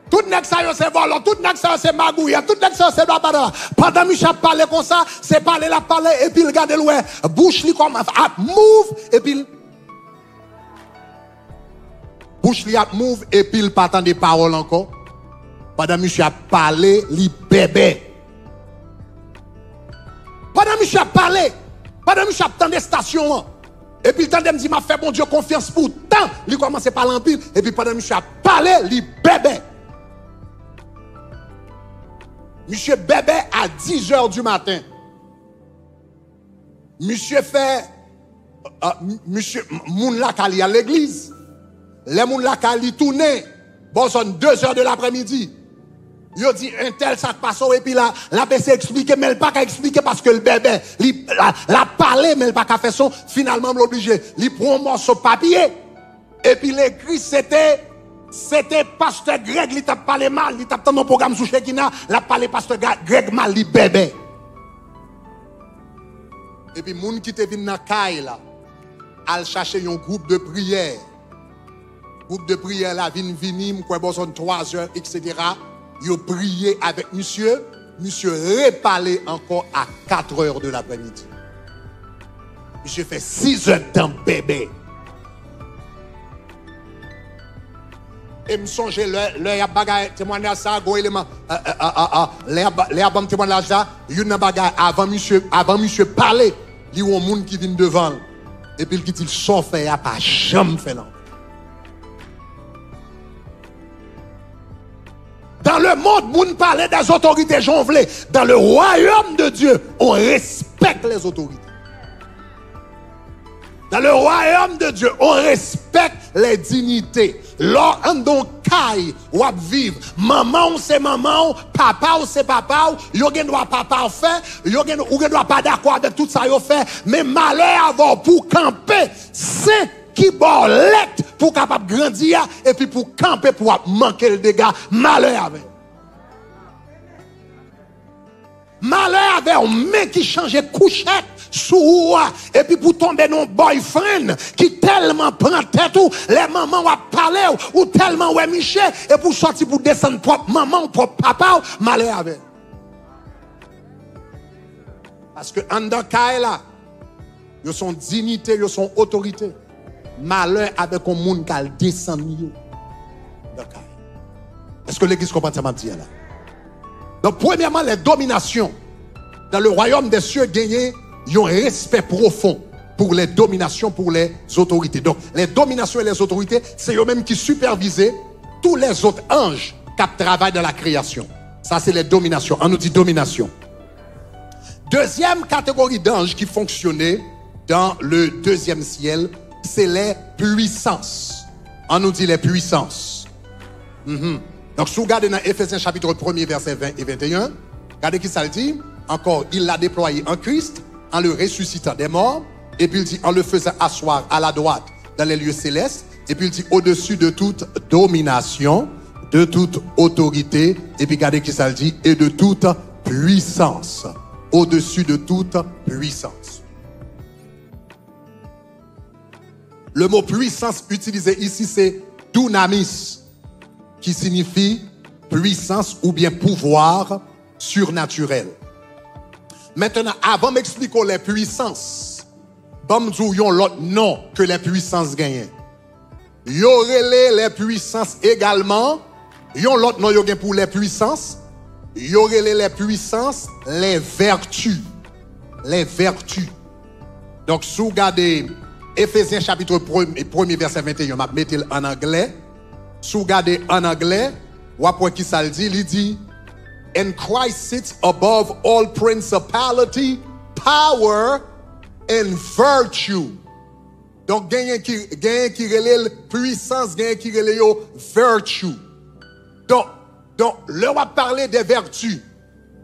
Tout nèg ça yo c'est volant, tout nèg ça c'est magouille, tout nèg ça c'est blabla. Pendant Michel parler comme ça, c'est parler la parler et puis regarder loin, bouche li comme move et puis bouche li a move et puis il pas attendre des paroles encore. Pendant Michel parler, li bébé. Pendant Michel parler, pendant Michel attendre station. Et puis le temps de me dire m'a fait bon Dieu confiance pour tant, il commence par l'empile et puis pendant Michel parler, li bébé. Monsieur bébé à 10h du matin. Monsieur fait monsieur moun la kali à l'église. Les moun la kali tourné. Bon son 2h de l'après-midi. Yo dit un tel ça passe et puis la PC expliquer mais elle pas qu'à expliquer parce que le bébé la parlé mais elle pas qu'à faire son finalement l'obligé. Il prend un morceau de papier et puis l'écrit c'était pasteur Greg, il t'a parlé mal, il t'a dans un programme sous Chekina, il a parlé pasteur Greg mal, il bébé. Et puis, moun qui te vient dans Kaï là, al chercher un groupe de prière. Groupe de prière là, vini, quoi, besoin 3 heures, etc. Yo prié avec monsieur reparlé encore à 4 heures de l'après-midi. Monsieur fait 6 heures de temps bébé. Et me songe le y bagay témoignage ça go élément les abam témoignage ça une bagay avant monsieur parler li ou monde qui vient devant et puis qui il sort fait a pas jamais fait non. Dans le monde moun parler des autorités jonvelées, dans le royaume de Dieu on respecte les autorités. Dans le royaume de Dieu, on respecte les dignités. Lors on caille ou à vivre, maman c'est maman, papa c'est papa, yo gen doit pas parfait, yo gen ou gen doit pas d'accord avec tout ça yo fait, mais malheur avoir pour camper, c'est qui borlette pour capable grandir et puis pour camper pour manquer le dégât, malheur avec. Malheur avec un mec qui change couchette sous et puis pour tomber dans un boyfriend qui tellement prend tête ou les mamans va parler ou tellement ouais Michel et pour sortir pour descendre propre maman ou propre papa malheur avec. Parce que en dans là Ils sont dignité, ils sont autorité. Malheur avec un monde qui a descendu. Est-ce que l'église comprend ça, dit là? Donc, premièrement, les dominations. Dans le royaume des cieux, gagner, ils ont un respect profond pour les dominations, pour les autorités. Donc, les dominations et les autorités, c'est eux-mêmes qui supervisent tous les autres anges qui travaillent dans la création. Ça, c'est les dominations. On nous dit domination. Deuxième catégorie d'anges qui fonctionnait dans le deuxième ciel, c'est les puissances. On nous dit les puissances. Donc, si vous regardez dans Éphésiens chapitre 1er, versets 20 et 21, regardez qui ça le dit. Encore, il l'a déployé en Christ, en le ressuscitant des morts, et puis il dit, en le faisant asseoir à la droite dans les lieux célestes, et puis il dit, au-dessus de toute domination, de toute autorité, et puis regardez qui ça le dit, et de toute puissance. Au-dessus de toute puissance. Le mot puissance utilisé ici, c'est dunamis, qui signifie puissance ou bien pouvoir surnaturel. Maintenant, avant d'expliquer les puissances, bon, nous avons l'autre nom que les puissances gagnent. Il y aurait les puissances également. Il y a l'autre nom pour les puissances. Il y aurait les puissances, les vertus. Les vertus. Donc, si vous regardez Éphésiens chapitre 1er, verset 21, je vais mettre en anglais. Si vous regardez en anglais, vous voyez qui ça le dit. Il dit, and Christ sits above all principality, power, and virtue. Donc, gagne qui relève puissance, gagne qui relève virtue. Donc, là, on va parler des vertus.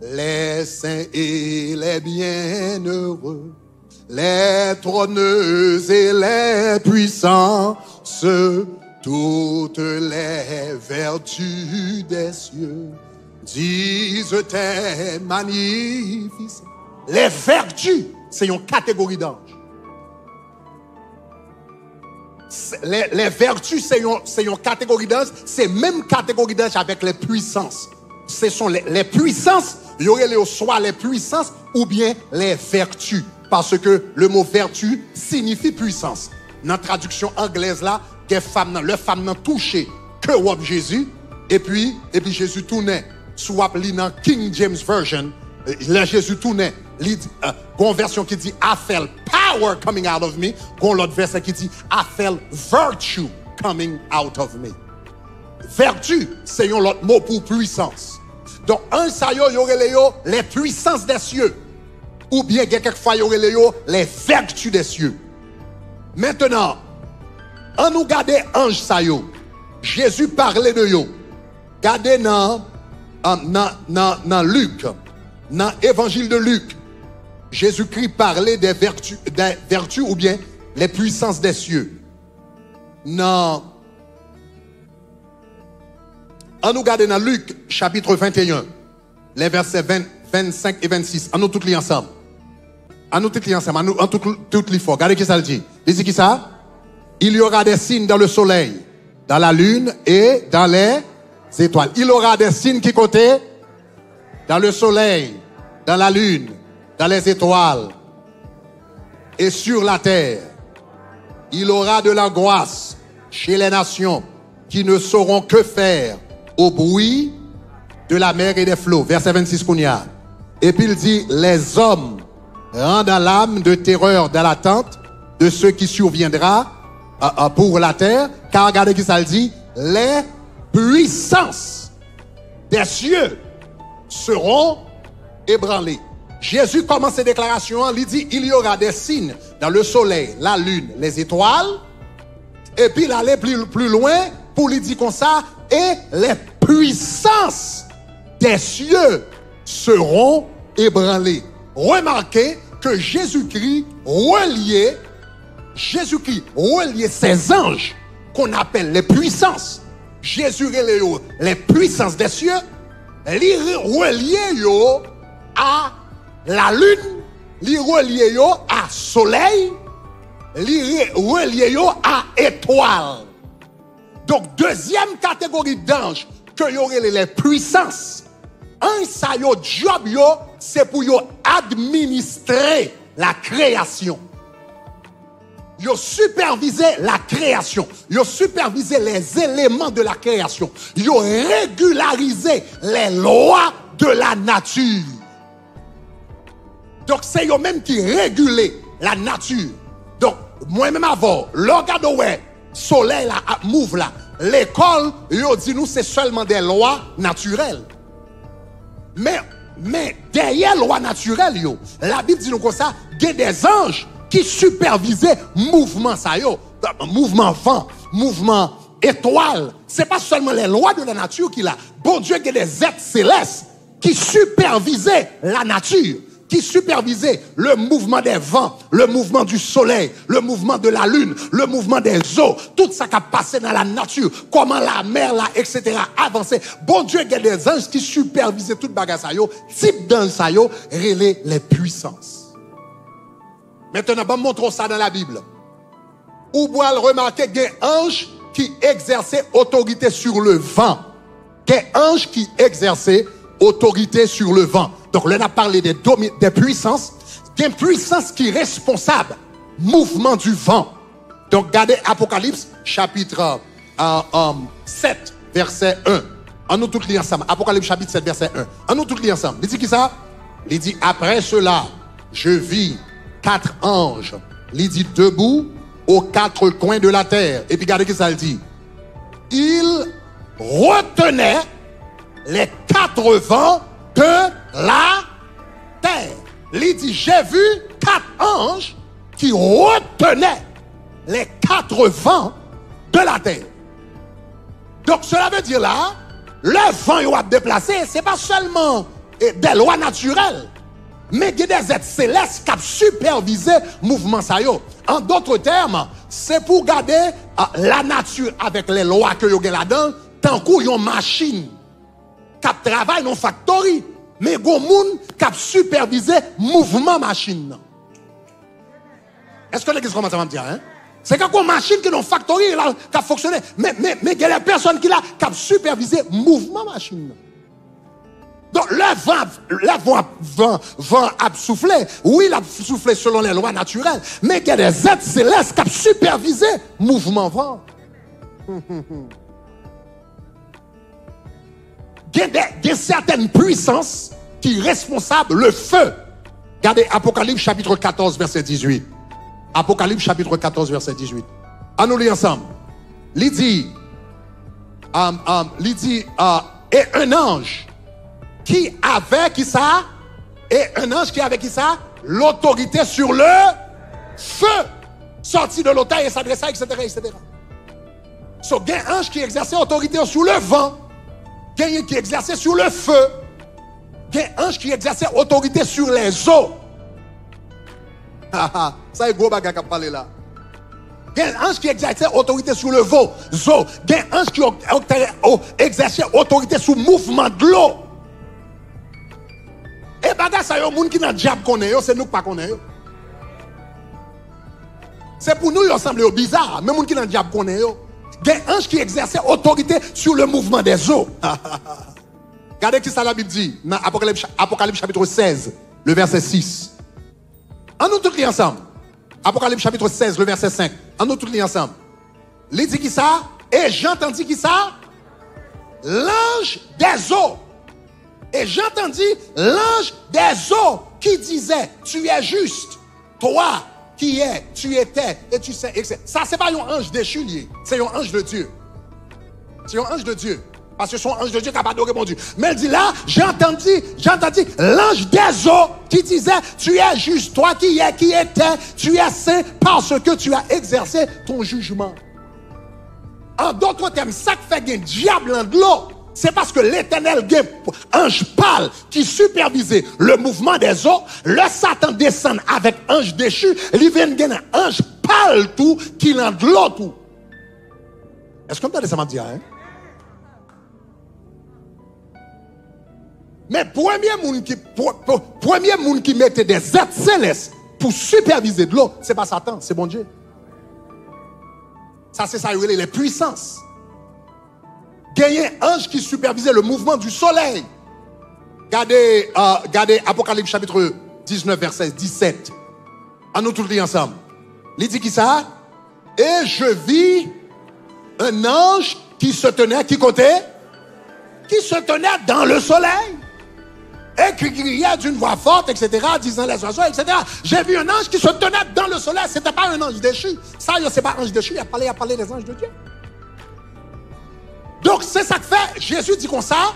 Les saints et les bienheureux, les trôneux et les puissants, toutes les vertus des cieux disent tes magnificents. Les vertus, c'est une catégorie d'anges. Les vertus, c'est une catégorie d'anges. C'est même catégorie d'anges avec les puissances. Ce sont les puissances. Il y aurait soit les puissances ou bien les vertus. Parce que le mot vertu signifie puissance. Dans la traduction anglaise là, le femme n'a touché que Jésus. Et puis Jésus tournait. Soit dans King James Version, là Jésus tournait. Une version qui dit I felt power coming out of me. L'autre verset qui dit I felt virtue coming out of me. Vertu, c'est un autre mot pour puissance. Donc, un ça y aurait les puissances des cieux. Ou bien, quelquefois, il y aurait les vertus des cieux. Maintenant, on nous garde ange ça yo. Jésus parlait de yo. Regardez dans Luc, dans l'évangile de Luc. Jésus-Christ parlait des vertus ou bien les puissances des cieux. Non. On nous regarde dans Luc, chapitre 21, les versets 20, 25 et 26. On nous tous les ensemble. On nous tous les ensemble. On nous tous les fois. Regardez qui ça le dit. Il dit qui ça? Il y aura des signes dans le soleil, dans la lune et dans les étoiles. Il y aura des signes qui côté? Dans le soleil, dans la lune, dans les étoiles et sur la terre. Il y aura de l'angoisse chez les nations qui ne sauront que faire au bruit de la mer et des flots. Verset 26 qu'on y a. Et puis il dit, les hommes rendent l'âme de terreur dans l'attente de ce qui surviendra pour la terre. Car regardez qui ça le dit, les puissances des cieux seront ébranlées. Jésus commence ses déclarations, il dit, il y aura des signes dans le soleil, la lune, les étoiles. Et puis il allait plus loin pour lui dire comme ça, et les puissances des cieux seront ébranlées. Remarquez que Jésus-Christ reliait ces anges qu'on appelle les puissances. Jésus reliait les puissances des cieux, les reliait à la lune, les reliait à soleil, les reliait à étoile. Donc, deuxième catégorie d'anges que y aurait les puissances. Un ça yo job yo, c'est pour yo administrer la création. Ils supervisaient la création. Ils supervisaient les éléments de la création. Ils régularisé les lois de la nature. Donc, c'est eux-mêmes qui régulaient la nature. Donc, moi-même avant, l'organe ouais, soleil là, move là, l'école, ils dit nous, c'est seulement des lois naturelles. Mais derrière les lois naturelles, la Bible dit nous comme ça, il y a des anges qui supervisaient mouvement ça yo, mouvement vent, mouvement étoile. C'est pas seulement les lois de la nature qu'il a. Bon Dieu, il y a des êtres célestes qui supervisaient la nature, qui supervisaient le mouvement des vents, le mouvement du soleil, le mouvement de la lune, le mouvement des eaux, tout ça qui a passé dans la nature, comment la mer là, etc. avançait. Bon Dieu, il y a des anges qui supervisaient toute bagage ça yo, type d'ange ça yo, relais les puissances. Maintenant, on montre ça dans la Bible. Ou vous remarquer qu'il y a un ange qui exerçait autorité sur le vent. Il y a un ange qui exerçait autorité sur le vent. Donc, là, on a parlé des puissances. Il y a une puissance qui est responsable. Mouvement du vent. Donc, regardez Apocalypse, chapitre 7, verset 1. On nous tous lire ensemble. Apocalypse, chapitre 7, verset 1. On nous tous lire ensemble. Il dit qui ça? Il dit, après cela, je vis 4 anges. Il dit, debout aux 4 coins de la terre. Et puis, regardez ce que ça dit. Il retenait les 4 vents de la terre. Il dit, j'ai vu 4 anges qui retenaient les 4 vents de la terre. Donc, cela veut dire là, le vent qu'il a déplacé, ce n'est pas seulement des lois naturelles, mais il y a des êtres célestes qui ont supervisé le mouvement. En d'autres termes, c'est pour garder la nature avec les lois que vous avez là-dedans, tant qu'il y a une machine qui travaille dans une factory, mais il y a des gens qui ont supervisé le mouvement machine. Est-ce que vous commencez à me dire? Hein? C'est quand une machine qui est dans une factory qui a fonctionné, mais il y a des personnes qui ont supervisé le mouvement machine. Donc, le vent a soufflé. Oui, il a soufflé selon les lois naturelles. Mais il y a des êtres célestes qui ont supervisé le mouvement vent. Il y a certaines puissances qui sont responsables. Le feu. Regardez Apocalypse chapitre 14, verset 18. Apocalypse chapitre 14, verset 18. À nous lire ensemble. Il dit, et un ange qui avait qui ça? Et un ange qui avait qui ça? L'autorité sur le feu. Sorti de l'autel et s'adressa, etc., etc. So, il y a un ange qui exerçait autorité sur le vent. Il y a un qui exerçait sur le feu. Il y a un ange qui exerçait autorité sur les eaux. Ça est gros bagage à parler là. Il y a un ange qui exerçait autorité sur le vent. Il y a un ange qui exerçait autorité sur le mouvement de l'eau. Et bagage ça, les gens qui dans diable connaît, c'est nous qui pas connaît. C'est pour nous, il semble bizarre, mais les gens qui dans diable connaît. Il y a un ange qui exerçait autorité sur le mouvement des eaux. Regardez ce que ça la Bible dit dans Apocalypse chapitre 16, le verset 6. On nous tous lire ensemble. Apocalypse chapitre 16, le verset 5. On nous tous lire ensemble. Il dit qui ça? Et j'entendis qui ça? L'ange des eaux. Et j'entendis l'ange des eaux qui disait, tu es juste, toi qui es, tu étais, et tu sais, etc. Ça, c'est pas un ange déchu, c'est un ange de Dieu. C'est un ange de Dieu. Parce que son ange de Dieu qui n'a pas répondu. Mais il dit là, j'ai entendu l'ange des eaux qui disait, tu es juste, toi qui es, qui étais, tu es saint parce que tu as exercé ton jugement. En d'autres termes, ça qui fait un diable dans de l'eau, c'est parce que l'Éternel, ange pâle, qui supervisait le mouvement des eaux, le Satan descend avec ange déchu, il vient un ange pâle tout, qui l'a de l'eau tout. Est-ce que vous entendez ça m'a dit, hein? Mais premier monde qui mettait des êtres célestes pour superviser de l'eau, c'est pas Satan, c'est bon Dieu. Ça, c'est ça, les puissances. Gagner un ange qui supervisait le mouvement du soleil. Regardez Apocalypse chapitre 19, verset 17. À nous tous lire ensemble. Il dit qui ça? Et je vis un ange qui se tenait, qui côté? Qui se tenait dans le soleil. Et qui criait d'une voix forte, etc., disant les oiseaux, etc. J'ai vu un ange qui se tenait dans le soleil. Ce n'était pas un ange déchu. Ça, c'est pas un ange déchu. Il a parlé des anges de Dieu. Donc, c'est ça que fait. Jésus dit comme ça,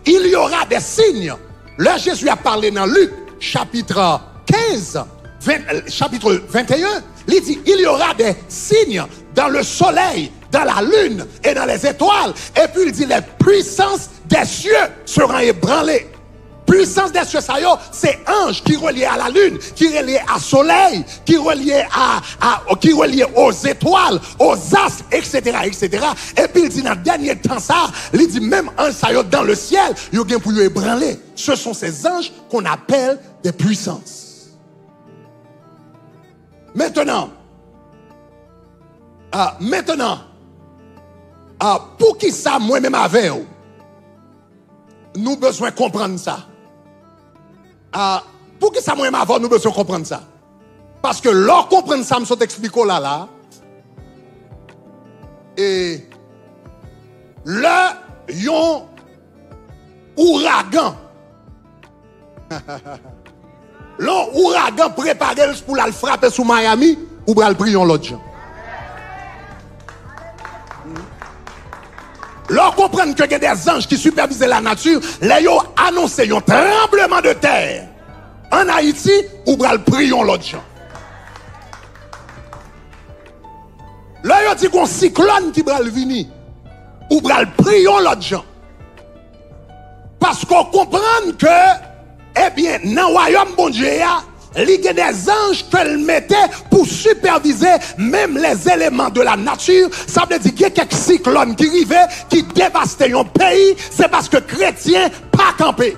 il y aura des signes. Là, Jésus a parlé dans Luc, chapitre 15, chapitre 21. Il dit, il y aura des signes dans le soleil, dans la lune et dans les étoiles. Et puis, il dit, les puissances des cieux seront ébranlées. Puissance des cieux, ça y est, c'est ange qui relié à la lune, qui relié à soleil, qui relié qui relié aux étoiles, aux astres, etc., etc. Et puis il dit dans le dernier temps ça, il dit même ange ça y est dans le ciel, il y a pour lui ébranler. Ce sont ces anges qu'on appelle des puissances. Maintenant, pour qui ça, moi-même avec vous, nous besoin comprendre ça. Pour que ça moi avant nous besoin comprendre ça. Parce que leur comprendre ça, me sont expliqué là. Et le yon ouragan. L'ouragan préparé pour la frapper sous Miami ou pour le prier l'autre gens. Leur comprendre que y a des anges qui supervisent la nature, les ont annoncé un tremblement de terre en Haïti ou bral prions l'autre gens. Là, ils ont dit qu'on cyclone qui bral vini ou bral prions l'autre gens. Parce qu'on comprend que, eh bien, dans le royaume bon Dieu, il y a des anges qu'elle mettait pour superviser même les éléments de la nature. Ça veut dire qu'il y a quelques cyclones qui arrivaient, qui dévastaient un pays. C'est parce que chrétiens pas campé.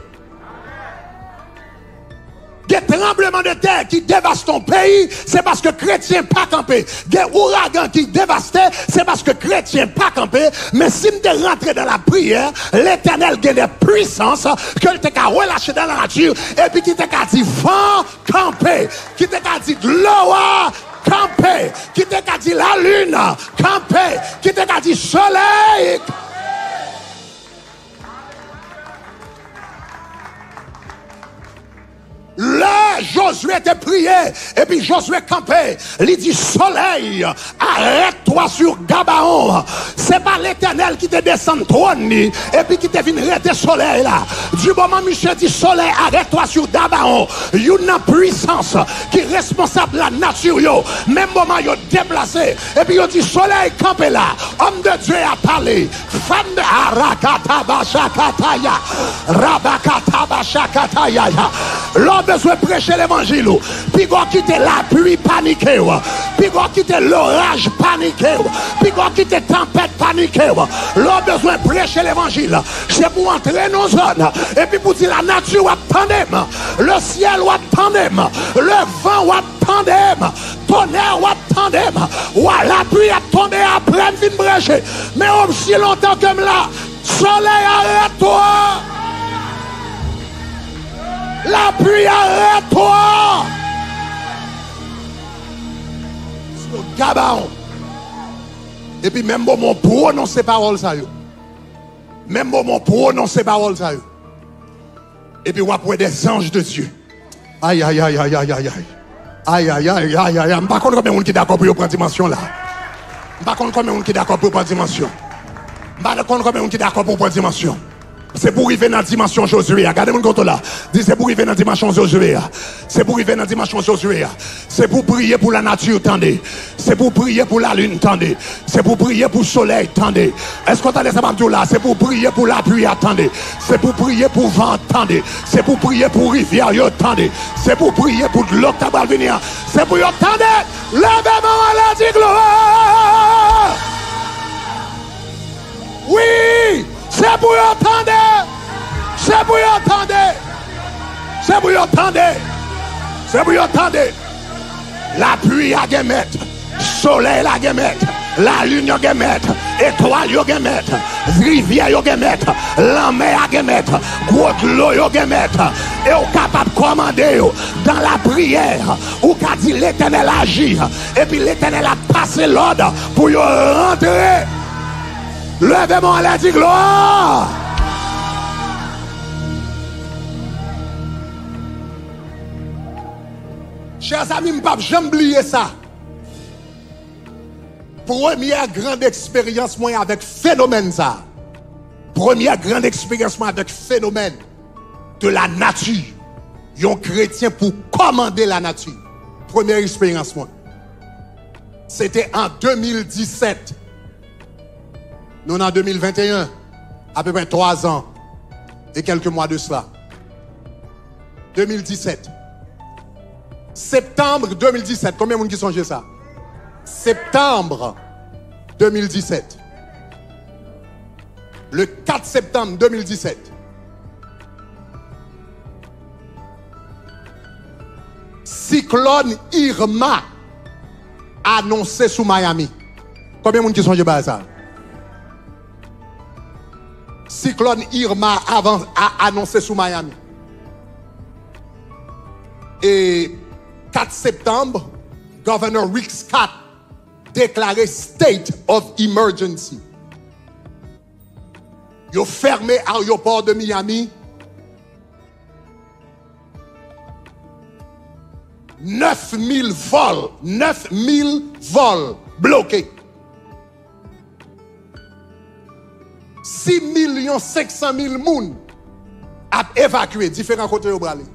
Des tremblements de terre qui dévastent ton pays, c'est parce que chrétiens pas campé. Des ouragans qui dévastaient, c'est parce que chrétiens pas campé. Mais si nous rentré dans la prière, l'Éternel a des puissances que tu as relâché dans la nature et puis qui t'a dit vent camper, qui t'a dit gloire camper, qui t'a dit la lune camper, qui t'a dit soleil. Là, Josué était prié, et puis Josué campé. Il dit, soleil, arrête-toi sur Gabaon. C'est pas l'Éternel qui te descend trône, et puis qui te vient arrêter soleil là. Du moment, Michel dit, soleil, arrête-toi sur Gabaon. Il y a une puissance qui est responsable de la nature, yo. Même moment, il déplacé. Et puis il dit, soleil, campé là. Homme de Dieu a parlé. Femme de Arakatabashakataya. Rabakatabashakataya. L'homme besoin de prêcher l'évangile. Puis qu'on quitte la pluie paniquée. Puis qu'on quitte l'orage paniqué. Puis qu'on quitte tempête paniquée. L'homme besoin de prêcher l'évangile. C'est pour entrer dans nos zones. Et puis pour dire la nature ou tandem. Le ciel ou tandem. Le vent ou tandem. Tonnerre ou tandem. Ou la pluie a tombé après une brèche. Mais aussi longtemps comme là. Soleil, arrête-toi. La pluie, arrête-toi! Sur Gabaon. Et puis même mon prononce ces paroles, ça y est. Même mon prononce ces paroles, ça y est. Et puis on va prendre des anges de Dieu. Aïe, aïe, aïe, aïe, aïe, aïe. Aïe, aïe, aïe, aïe, aïe. Je ne sais pas combien de gens qui sont d'accord pour prendre dimension là. Je ne sais pas combien de gens qui sont d'accord pour prendre dimension. Je ne sais pas combien de gens qui sont d'accord pour prendre dimension. C'est pour arriver dans la dimension Josué. Regardez mon compte là. Dis c'est pour arriver dans la dimension Josué. C'est pour arriver dans la dimension Josué. C'est pour prier pour la nature, tendez. C'est pour prier pour la lune, tendez. C'est pour prier pour le soleil, tendez. Est-ce qu'on entend ça là? C'est pour prier pour la pluie, attendez. C'est pour prier pour vent, tendez. C'est pour prier pour rivière, tendez. C'est pour prier pour l'eau qui va venir. C'est pour tendez. Levez-moi à la dit gloire. Oui. C'est pour y entendre. C'est pour y entendre. C'est pour y entendre. C'est pour y entendre. La pluie à guémettre. Soleil à guémettre. La lune yo gen mettre, étoile yo gen mettre, rivière yo gen mettre, la mer yo gen mettre, gros l'eau yo gen mettre. Et ou capable de commander yo dans la prière. Ou qu'a dit l'Éternel agit. Et puis l'Éternel a passé l'ordre pour yo rentrer. Levez-moi la dit gloire. Chers amis, je ne peux jamais oublier ça. Première grande expérience moi avec phénomène ça. Première grande expérience moi avec phénomène de la nature. Un chrétien pour commander la nature. Première expérience moi. C'était en 2017. Nous en 2021. À peu près 3 ans et quelques mois de cela. 2017. Septembre 2017. Combien de monde qui songeait ça? Septembre 2017. Le 4 septembre 2017. Cyclone Irma annoncé sous Miami. Combien de monde qui songeait pas ça? Cyclone Irma a annoncé sous Miami. Et 4 septembre, Gouverneur Rick Scott déclaré State of Emergency. Ils ont fermé l'aéroport de Miami. 9000 vols bloqués. 6 500 000 personnes à évacuer différents côtés au Bralé.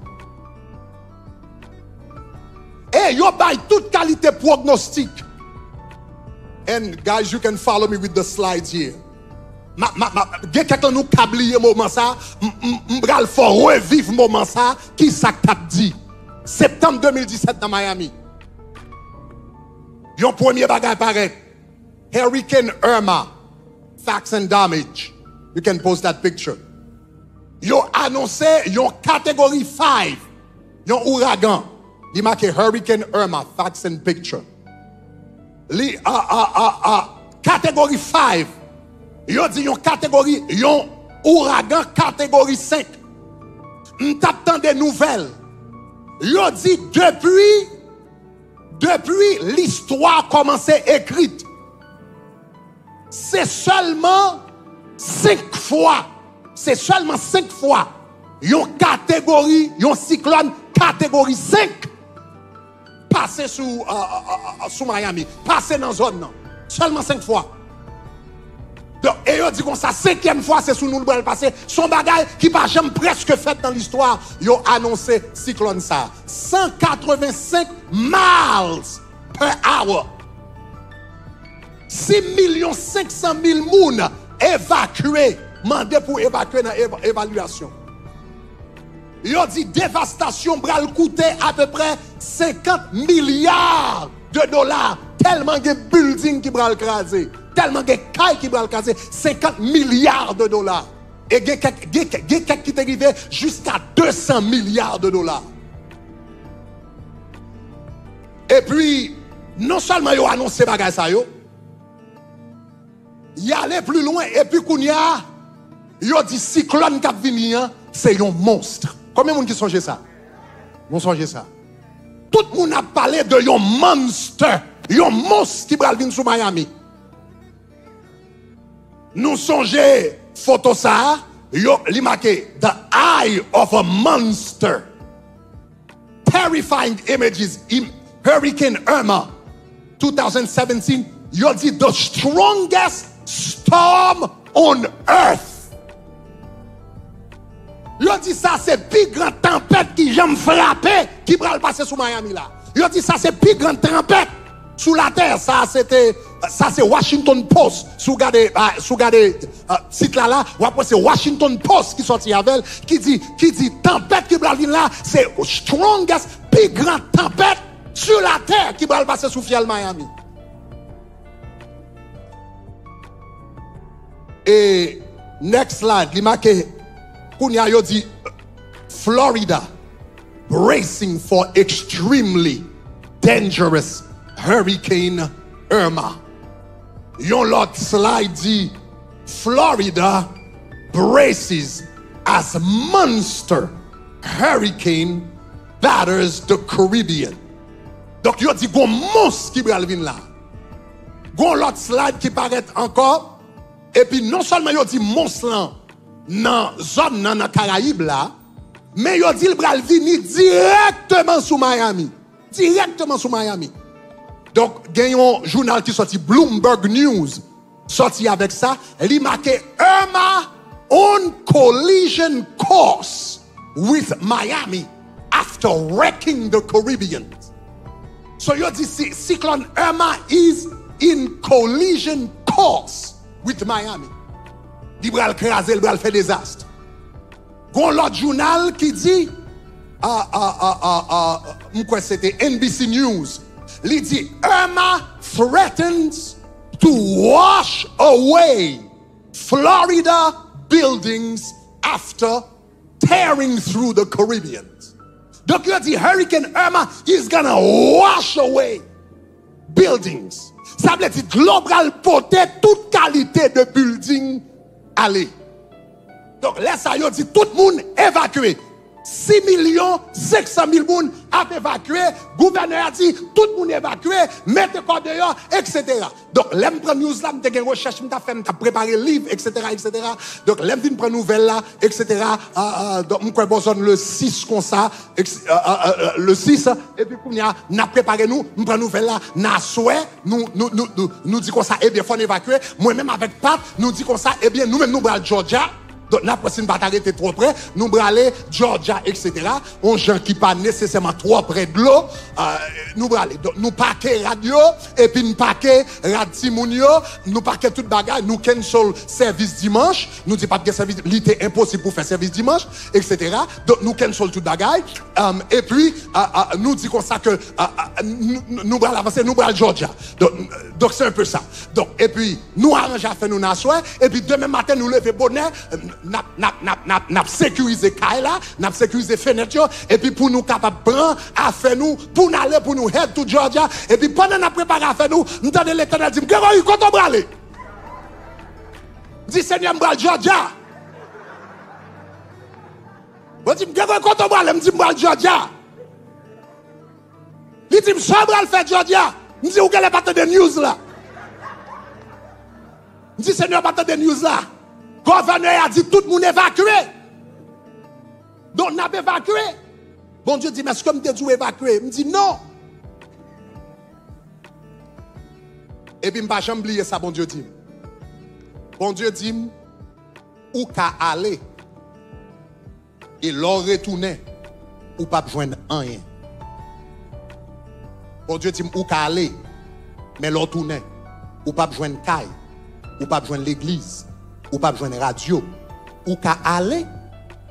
Et yo buy toute qualité prognostic. And guys, you can follow me with the slides here. Quelqu'un nous câblier moment ça, m'bral faut revivre moment ça, qui ça t'a dit. Septembre 2017 dans Miami. Yon premier bagay paraît. Hurricane Irma. Facts and damage. You can post that picture. Yon annoncé yon catégorie 5. Yon ouragan. Li marqué Hurricane Irma. Facts and picture. Li catégorie 5. Yon dit yon catégorie yon ouragan catégorie 5. M't'attend des nouvelles. Yo dit depuis l'histoire commencé écrite, c'est seulement 5 fois, yon catégorie, yon cyclone catégorie 5 passé sous Miami, passé dans la zone non. Seulement 5 fois. Donc, et yo dit comme ça, 5e fois, c'est sous nous le passé. Son bagage qui pas jamais presque fait dans l'histoire. Yo annoncé cyclone ça. 185 miles per hour. 6 500 000 personnes évacuées. Mandé pour évacuer dans l'évaluation. Yo dit dévastation bral coûter à peu près 50 milliards de dollars. Tellement de buildings qui bral craser. Tellement de cailles qui bral craser. 50 milliards de dollars. Et il y a quelqu'un qui est arrivé jusqu'à 200 milliards de dollars. Et puis, non seulement ils ont annoncé bagay ça yo, il allait plus loin et puis qu'on y a, ils ont dit cyclone qui vient, c'est un monstre. Combien de monde qui songe ça? Vous songez ça? Tout le monde a parlé de un monstre qui va venir sur Miami. Nous songeons photo ça, li marqué the eye of a monster. Terrifying images. Hurricane Irma 2017, you dit the strongest storm on earth. You dit ça c'est plus grande tempête qui j'aime frapper qui va passer sur Miami là. You dit ça c'est plus grande tempête sous la terre. Ça c'est Washington Post. Sous garder site là, ou après c'est Washington Post qui sorti avec qui dit tempête qui va venir là, c'est strongest plus grande tempête sur la terre qui va passer sous Fiel Miami. Et next slide, il marqué Kounia yo dit Florida bracing for extremely dangerous Hurricane Irma. Yon lot slide dit Florida braces as monster hurricane batters the Caribbean. Donc yon dit gon monstre qui pral vin là. Gon lot slide qui paraît encore et puis non seulement yon dit monstre là dans zone dans Caraïbes là, mais yon dit le pral vini directement sous Miami. Directement sous Miami. Donc, il y a un journal qui sorti, Bloomberg News, sorti avec ça, il marqué Irma on collision course with Miami after wrecking the Caribbean. So, you dit cyclone Irma is in collision course with Miami. Il va écraser, il va faire désastre. Il y a l'autre journal qui dit, c'était NBC News. Il dit, Irma threatens to wash away Florida buildings after tearing through the Caribbean. Donc, il dit, Hurricane Irma is gonna wash away buildings. Ça veut dire global porter toute qualité de building aller. Donc, là, ça y dit, tout le monde évacué. 6 500 000 personnes a évacué. Le gouverneur a dit tout le monde évacué, mettez quoi dehors, etc. Donc, l'aime prendre news là, m'te gen recherche, m'ta fait, m'ta préparé livre, etc., etc. Donc, l'aime vinn prendre nouvelle là, etc. Donc, m'kwe besoin le 6 comme ça, le 6, et puis, n'a préparé nous, m'prend nouvelle là, n'a souhait, nous dit comme ça, eh bien, faut évacuer. Moi-même avec Pat, nous dit comme ça, eh bien, nous-mêmes, nous bral Georgia. Donc, la prochaine pas arrêter trop près, nous aller Georgia, etc. On gens qui pas nécessairement trop près de l'eau, nous aller. Donc, nous paquer radio, et puis nous paquer Radimounio, nous paquer toute bagaille, nous cancel service dimanche, nous dit pas de service, l'été impossible pour faire service dimanche, etc. Donc, nous cancel toute bagaille, et puis, nous dit comme ça que, nous allons avancer, nous allons Georgia. Donc, c'est un peu ça. Donc, et puis, nous arrangeons à faire nous n'assoir, et puis demain matin, nous lever bonnet, n'a sécurisé Kaila, n'a sécurisé fenêtre, et puis pour nous capables prendre à faire nous, pour nous aller, pour nous head to Georgia, et puis pendant nous préparer à faire nous, nous entendons l'Éternel dire, Grégory, quand on va aller? Dis Seigneur, m'bral Georgia. On dit, Grégory, quand on va aller? M'dit, m'bral Georgia. Il dit, m'bral faire Georgia. M'dit, où qu'elle est pas de news là? M'dit, Seigneur, pas de news là. Le gouverneur a dit tout le monde évacué. Donc, on a évacué. Bon Dieu dit, mais est-ce que je dû évacuer? Je me dis non. Et puis, je ne vais pas oublier ça, bon Dieu dit. Bon Dieu dit, où qu'à aller, et l'on retourne, ou pas joindre rien. Bon Dieu dit, où qu'à aller, mais l'on retourne, ou pas joindre caille, ou pas joindre l'église. Ou pas besoin de radio, ou qu'à aller,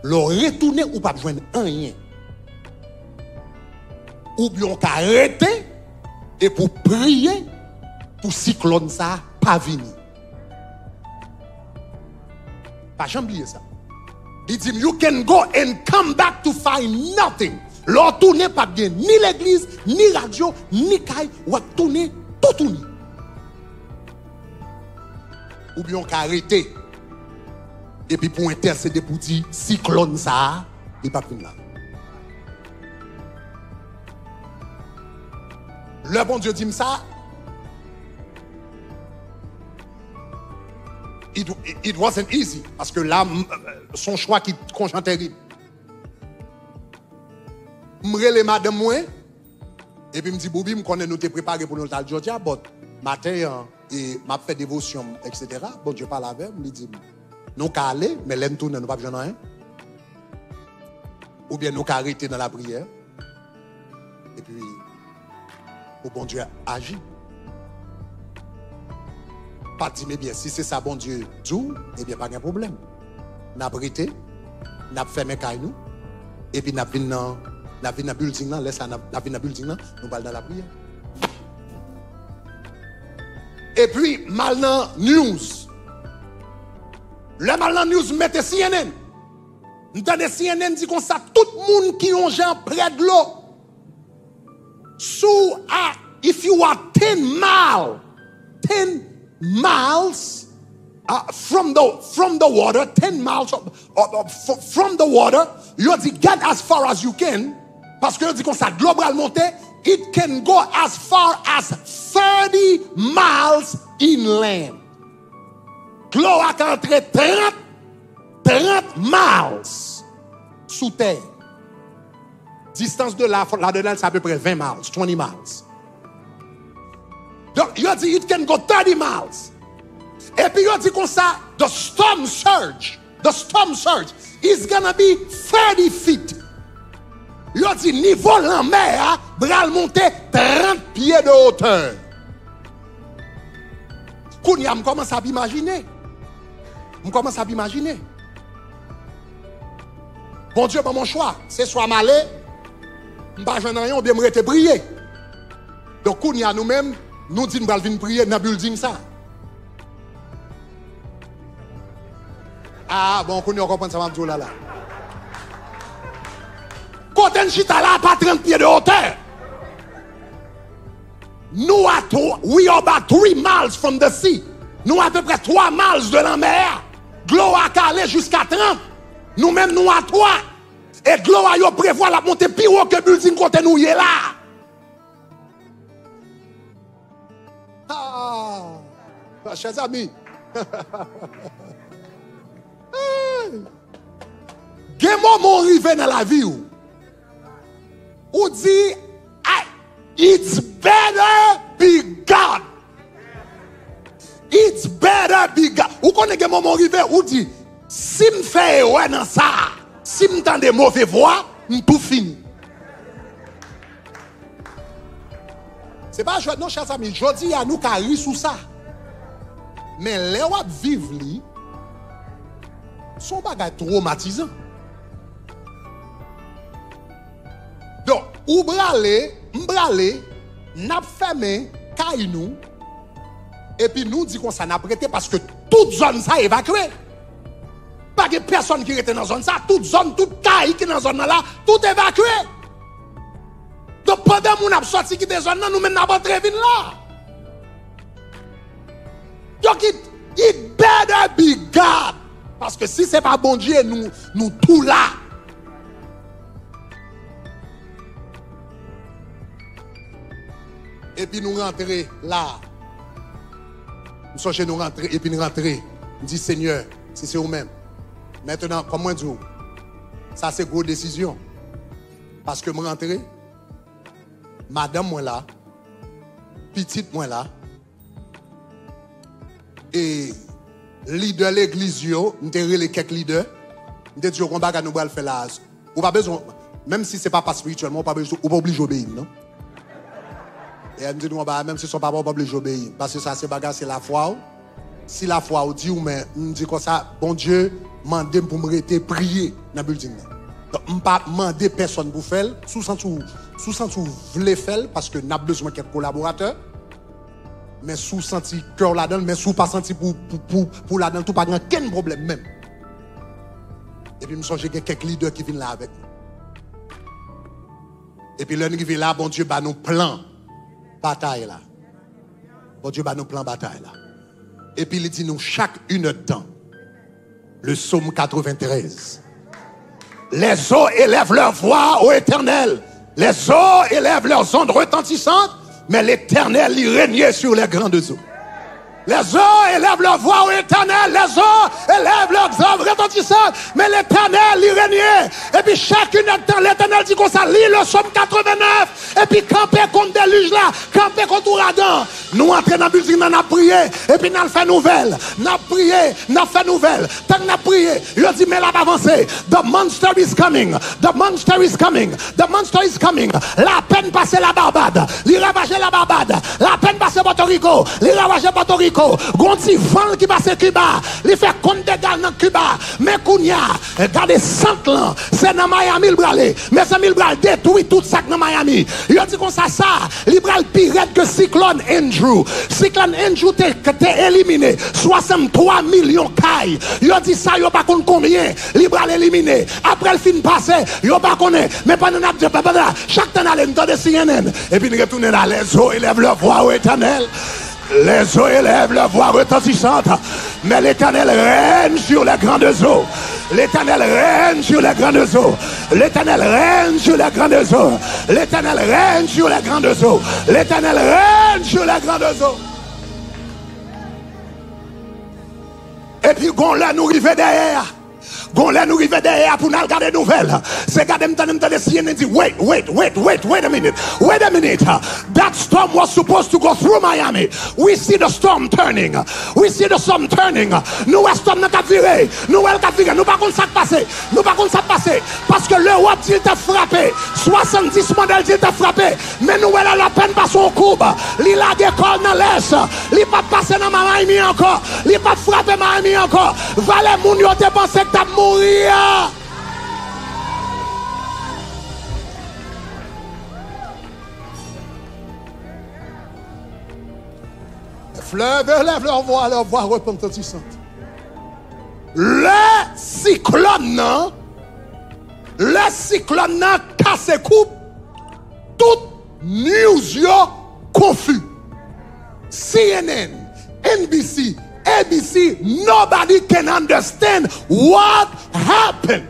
le retourner, ou pas besoin de rien. Ou bien qu'à arrêter, et pour prier, pour cyclone ça, pas venir. Pas jamais oublier ça. Il dit, you can go and come back to find nothing. Le retourner pas bien, ni l'église, ni radio, ni caille, ou tourner, tout tourner. Ou bien qu'à arrêter. Et puis pour intercéder pour dire cyclone ça, il n'est pas plus là. Le bon Dieu dit ça. It wasn't easy. Parce que là, son choix qui est terrible. Je me madame moi. Et puis je me dis, Boubi, je connais nous t'es préparé pour nous à Georgia. But matin, et m'a fait dévotion, etc. Bon Dieu parle avec, me dit. Nous qu'à aller, mais l'aime tourner, nous pas besoin de rien. Ou bien nous qu'à arrêter dans la prière. Et puis, au bon Dieu agit. Pas dire, mais bien, si c'est ça, bon Dieu dit, eh bien, pas de problème. Nous avons arrêté, nous avons fermé nous, et puis nous avons vu dans le building, nous allons dans la prière. Et puis, mal dans news. Le mal dans news mettez CNN. Entendez CNN dit comme ça, tout le monde qui ont gens près de l'eau. So, if you are 10 miles miles from the water, 10 miles from the water. You dit get as far as you can. Parce que dit comme ça, global montée, it can go as far as 30 miles inland. L'eau a entré 30 miles sous terre. Distance de là-dedans, c'est à peu près 20 miles, 20 miles. Donc, il a dit, it can go 30 miles. Et puis, il a dit comme ça, the storm surge is gonna be 30 feet. Il a dit, niveau la mer, bral monter 30 pieds de hauteur. Kounia, je commence à m'imaginer. Bon Dieu, pas mon choix. C'est soit malé, je ne rien, ou bien je prier. Donc, Kounia, nous-mêmes, nous disons que nous allons prier dans le building ça. Ah, bon, Kounia, on comprend ça, je là. Côté chita là, pas 30 pieds de hauteur. We are about 3 miles from the sea. Nous à peu près 3 miles de la mer. Glow a calé jusqu'à 30. Nous-mêmes, nous à 3. Et Glow a prévoit la montée plus haut que building côté nous y est là. Ah, chers amis. Quel moment arrivé dans la vie où dit it's better be God. It's better be God. Ou connaît quel moment arrivé où dit si me fait ouais dans ça, si me tend des mauvais voix, tout fini. C'est pas non chers amis, je dis à nous qu'à rire sous ça. Mais les wap vivre li son bagage traumatisant. Donc, ou m'brale, n'a fermé kay nous et puis nous dit qu'on ça n'a prêté parce que toute zone ça évacuée. Pas de personne qui était dans zone ça, toute zone, toute kay qui dans zone là, tout évacué. Donc pendant qu'on a sorti qui des zones là, nous même n'a pas très vite là. Donc it better be God. Parce que si c'est pas bon Dieu, nous tout là. Et puis nous rentrer là. Nous sommes chez nous rentrer et puis nous rentrer. Nous dit Seigneur, si c'est vous-même. Maintenant, comme moi dis, ça c'est une grosse décision. Parce que moi rentrer, madame moi là, petite moi là, et leader l'église yo, nous avons quelques leaders, nous avons dit qu'on va nous faire là. Ou pas besoin, même si ce n'est pas spirituellement, ou pas obligé d'obéir, non? Et elle me dit, même si son papa n'est pas obligé d'obéir. Parce que ça, c'est bagarre, c'est la foi. Si la foi dit, mais on dit comme ça, bon Dieu, demande pour me rester prier dans le building. Donc, je ne pas demander personne pour faire, sous sens où vous voulez faire, parce que nous avons besoin de quelques collaborateurs. Mais sous senti cœur là-dedans, mais sous pas senti pour là-dedans, tout pas grand aucun problème même. Et puis, je me suis dit qu'il y a quelques leaders qui viennent là avec nous. Et puis, l'un qui vient là, bon Dieu, bah nous plan bataille là. Bon Dieu, bah nous plan bataille là. Et puis, il dit nous chaque une heure de temps. Le psaume 93. Les eaux élèvent leur voix au Éternel. Les eaux élèvent leurs ondes retentissantes. Mais l'Éternel y régnait sur les grandes eaux. Les eaux élèvent leur voix au Éternel. Les eaux élèvent leurs ondes retentissantes. Mais l'Éternel y régnait. Et puis chacune de temps, l'Éternel dit qu'on ça, lit le psaume 89. Et puis camper contre déluge là, camper contre ouragan. Nous entrons dans la musique, nous avons prié. Et puis nous avons fait nouvelle. Nous avons prié, nous avons fait nouvelle. Tant que nous avons prié, il a dit, mais là, avancé. The monster is coming. The monster is coming. The monster is coming. La peine passée la Barbade. Il ravageait la Barbade. La peine passée Porto Rico. Il ravageait Porto Rico. Gonti Van qui passe Cuba. Il fait compte de gal dans Cuba. Mais Kounia, regardez 100 ans. C'est dans Miami le bralé. Mais ça il bral détruit tout ça dans Miami. Il a dit comme ça, il bral pire que cyclone Andrew. Cyclone Andrew t'es éliminé. 63 millions cailles. Il a dit ça, il a pas compte combien. Il bral éliminé. Après le film passé, il a pas connaît. Mais pendant chaque temps, il a de CNN. Et puis il retourne dans les eaux, il lève leur voix au Éternel. Les eaux élèvent leur voix retentissante, mais l'Éternel règne sur les grandes eaux. L'Éternel règne sur les grandes eaux. L'Éternel règne sur les grandes eaux. L'Éternel règne sur les grandes eaux. L'Éternel règne sur les grandes eaux. Et puis, quand là, nous arrivons derrière. Quand là, nous arrivons derrière pour nous regarder les nouvelles. C'est regarder me CNN et dit, wait a minute. Wait a minute. That storm was supposed to go through Miami. We see the storm turning. We see the storm turning. Nous, la storm n'a pas viré. Nous, elle n'a pas viré. Nous, pas contre ça passé. Nous, pas contre ça passé. Parce que l'Europe dit t'a frappé. 70 modèles dit t'a frappé. Mais nous, elle a la peine par son coupe. L'il a des corps dans l'Est. L'il pas passé dans Miami encore. L'il pas frappé Miami encore. Valais moun yo te pensé que t'as mourir. Fleuve lève leur voix repentissante. Le cyclone casse coupe, tout news yo confus. CNN, NBC, ABC, nobody can understand what happened.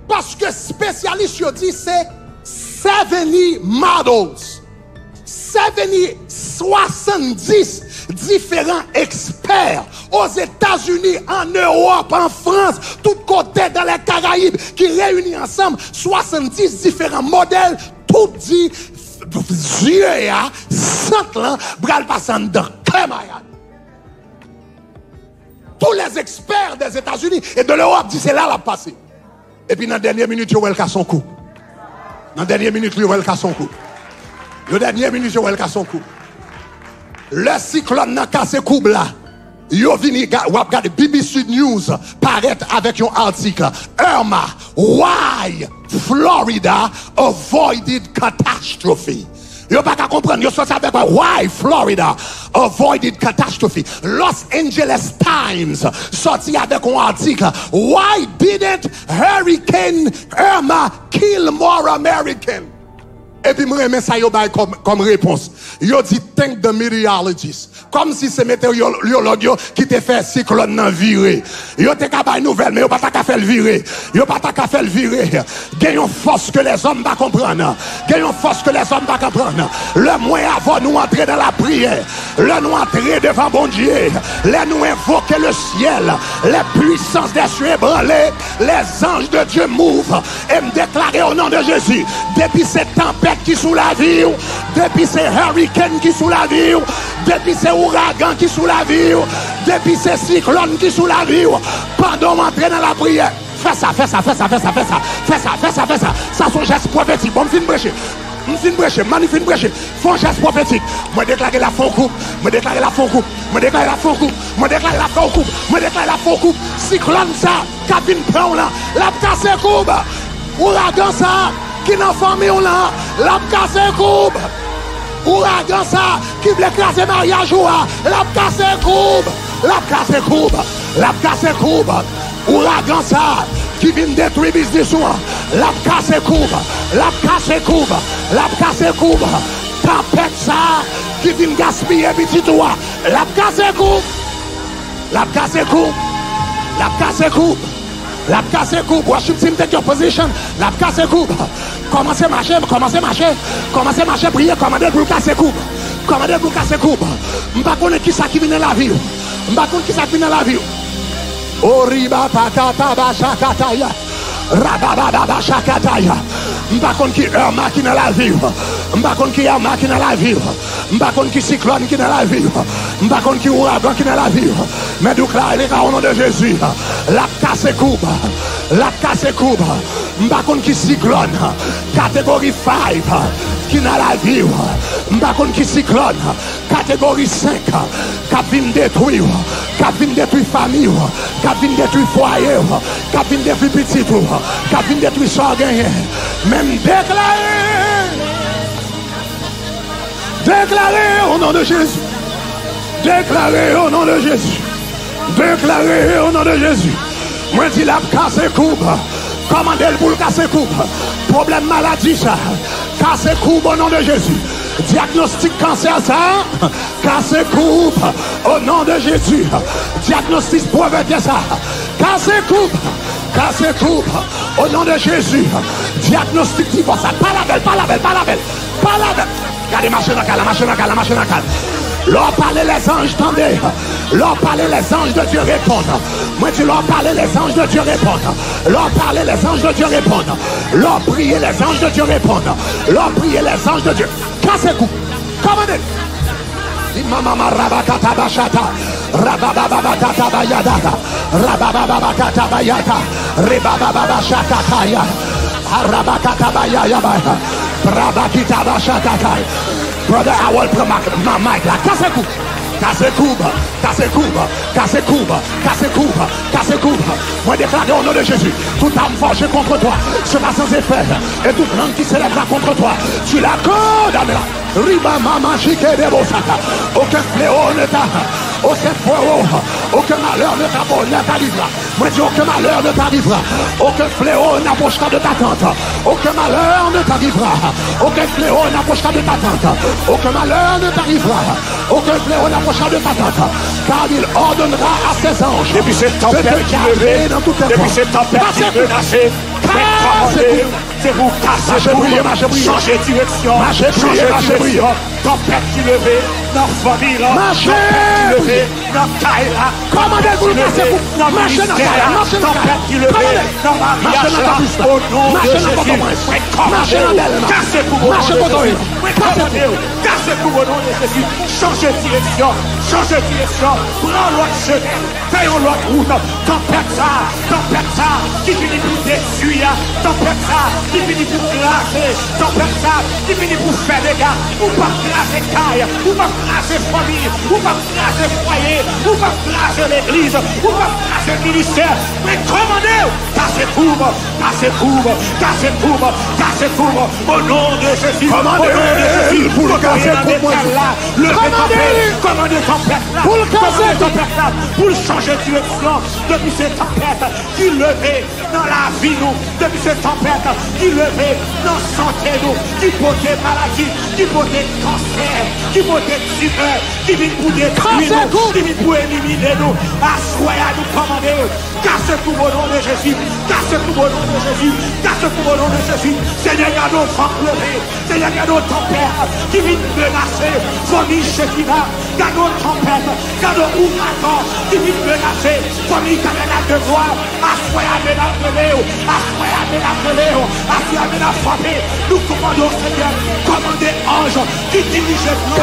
Parce que spécialistes yo dit c'est 70 models. 70 différents experts aux États-Unis, en Europe, en France, tout côté dans les Caraïbes, qui réunissent ensemble 70 différents modèles, tout dit, yeux à 100 ans, bral passant dans Clémaïa. Tous les experts des États-Unis et de l'Europe disent c'est là la passé. Et puis dans la dernière minute, il y a son coup. Dans la dernière minute, il y a son coup. Le dernier minute, je vais le son coup. Le cyclone n'a cassé coup là. Yo vini regarder BBC News paraître avec un article. Irma, why Florida avoided catastrophe? Yo pas qu'à comprendre, yo sorti avec why Florida avoided catastrophe. Los Angeles Times sorti avec un article. Why didn't Hurricane Irma kill more Americans? Et puis, je remets ça comme réponse. Yo dit, thank the meteorologists. Comme si c'est météorologue qui te fait cyclone nan viré. Yo te kabay nouvelle, mais yo pas ta faire le virer. Yo pas ta faire le virer. Gagne une force que les hommes pas comprendre. Gagne une force que les hommes pas comprendre. Le moins avant nous entrer dans la prière. Le nous entrer devant bon Dieu. Le nous invoquer le ciel. Les puissances des cieux ébranlées. Les anges de Dieu mouvent. Et me déclarer au nom de Jésus. Depuis cette tempête qui sous la vie, depuis ces hurricanes qui sous la vie, depuis ces ouragans qui sous la vie, depuis ces cyclones qui sous la vie, pendant m'entrer dans la prière. Fais ça. Ça son geste prophétique. Bon, fin brécher. Magnifique brécher. Font geste prophétique. Moi déclarer la faux coupe. Moi déclarer la faux coupe. Cyclone ça, cabine prend là. La casse coupe. Ouragan ça. Qui n'a famille ou là, la casse coupe. Ouragan ça, qui veut écraser mariage ou là, la casse coupe. Ouragan ça, qui vient détruire business ou la casse coupe. Tempête ça, qui vient gaspiller petit toi, la casse coupe. La casse coupe, worship team take your position. La casse coupe. Commencez à marcher, prier, commandez pour casser coupe. M'pas connaître qui ça qui vient dans la vie. Oriba patata bashakataya. Rabababa bashakataya. M'pas connaître qui Irma qui dans la vie. M'pas connaître qui Irma qui dans la vie. M'pas connaître qui cyclone qui dans la vie. M'pas connaître qui ouragan qui dans la vie. Mais déclarez au nom de Jésus. La casse coupe. M'pas connaître qui cyclone. Catégorie 5 qui dans la vie. M'pas connaître qui cyclone. Catégorie 5 qui vient détruire. Qui vient détruire famille. Qui vient détruire foyer. Qui vient détruire petit. Qui vient détruire ça gagné. Même déclarer au nom de Jésus. Déclarer au nom de Jésus. Moi dis la casse coupe. Commandez le pour casser coupe. Problème maladie ça. Casse coupe au nom de Jésus. Diagnostic cancer ça. Casse coupe. Au nom de Jésus. Diagnostic pauvreté ça. Casse coupe. Casse coupe. Au nom de Jésus. Diagnostic divorce ça. Pas la belle, pas la belle, pas la belle. Pas la belle. Regardez, machine à calme, machine à calme, machine à calme. Leur parler les anges, tendez. Leur parler les anges de Dieu répondent. Moi tu leur parler les anges de Dieu répondent. Leur parler les anges de Dieu répondent. Leur prier les anges de Dieu répondent. Leur prier les anges de Dieu. Cassez-vous. Commandez. Mama rabakata bashata. Rabababakata bayada. Rabababakata bayata. Rebababashata kaya. Rabakata bayaya baya. Rabakita bashata kaya. Brother, I will put my mic là. Casse-coupe. Casse-coupe. Casse-coupe. Casse-coupe. Casse-coupe. Casse-coupe. Moi déclare au nom de Jésus. Toute âme forgée contre toi sera sans effet. Et toute langue qui s'élèvera contre toi, tu la condamneras. Riba mama chique de bosaka. Aucun fléau ne t'a. Aucun fléau. Aucun malheur ne t'arrivera. Moi dis aucun malheur ne t'arrivera. Aucun fléau n'approchera de ta tente. Aucun malheur ne t'arrivera. Aucun fléau n'approchera de ta tente. Aucun malheur ne t'arrivera. Aucun fléau n'approchera de ta tente. Car il ordonnera à ses anges. Depuis cette tempête qui levée, depuis cette tempête qui menacée, c'est vous casser, changer direction, changer direction. Tempête qui levée, dans la famille, tempête qui levée, dans la taille, commandez-vous, dans le ministère, tempête qui levée, dans le mariage, au nom de Jésus, cassez-vous au nom de Jésus, cassez-vous au nom de Jésus, changez de direction, prends l'autre chemin, faisons l'autre route, tempête ça, qui finit pour détruire, tempête ça, qui finit pour classer, tempête ça, qui finit pour faire des gars, ou pas classer caille, ou pas classer famille, ou pas classer foyer, ou pas classer l'église, ou pas classer ministère, mais commandez, cassez-vous, au nom de Jésus, commandez, pour le casser pour moi, commandez tempête là, pour le casser tempête là, pour changer de direction, depuis cette tempête qui levait dans la vie nous, depuis cette tempête qui levait dans la santé nous, qui portait maladie, qui portait cancer, qui portait tumeur, qui vient pour détruire nous, qui vient pour éliminer nous, assoyez à nous commander, cassez-vous au nom de Jésus, cassez-vous au nom de Jésus, cassez-vous au nom de Jésus, Seigneur, garde nos vents pleurer, Seigneur, garde nos tempêtes qui viennent menacer, famille Shekina, garde nos tempêtes, garde nos ouragans qui viennent menacer, famille Canada de gloire, assoyez à nous, assoyez à nous, assoyez à nous frapper, nous commandons Seigneur, commandez ange qui dirige l'eau,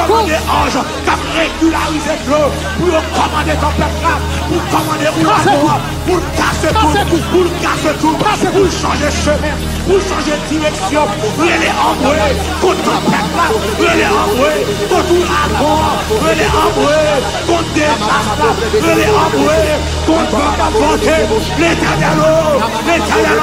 commandez ange qui régularise l'eau, pour commander tempête là, pour commander ouragan, pour casser tout, pour changer de chemin, pour changer de direction, pour les envoyer contre tempête là, pour les envoyer contre ouragan, pour les envoyer contre désastre, pour les envoyer contre volonté, l'éternel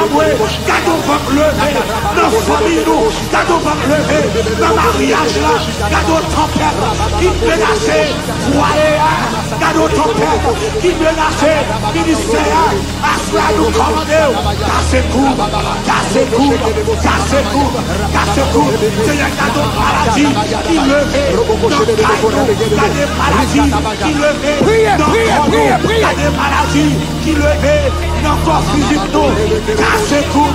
envoyé, quand on va lever, dans la famille nous, quand on va lever, dans le mariage là, quand on tempête, qui menace, foyer, quand on tempête, qui menace, ministère, à nous commander, cassez-vous, Seigneur, quand on maladie, qui levait, dans des maladies, qui levait, dans des maladies, qui levait, dans le corps physique, cassez-vous,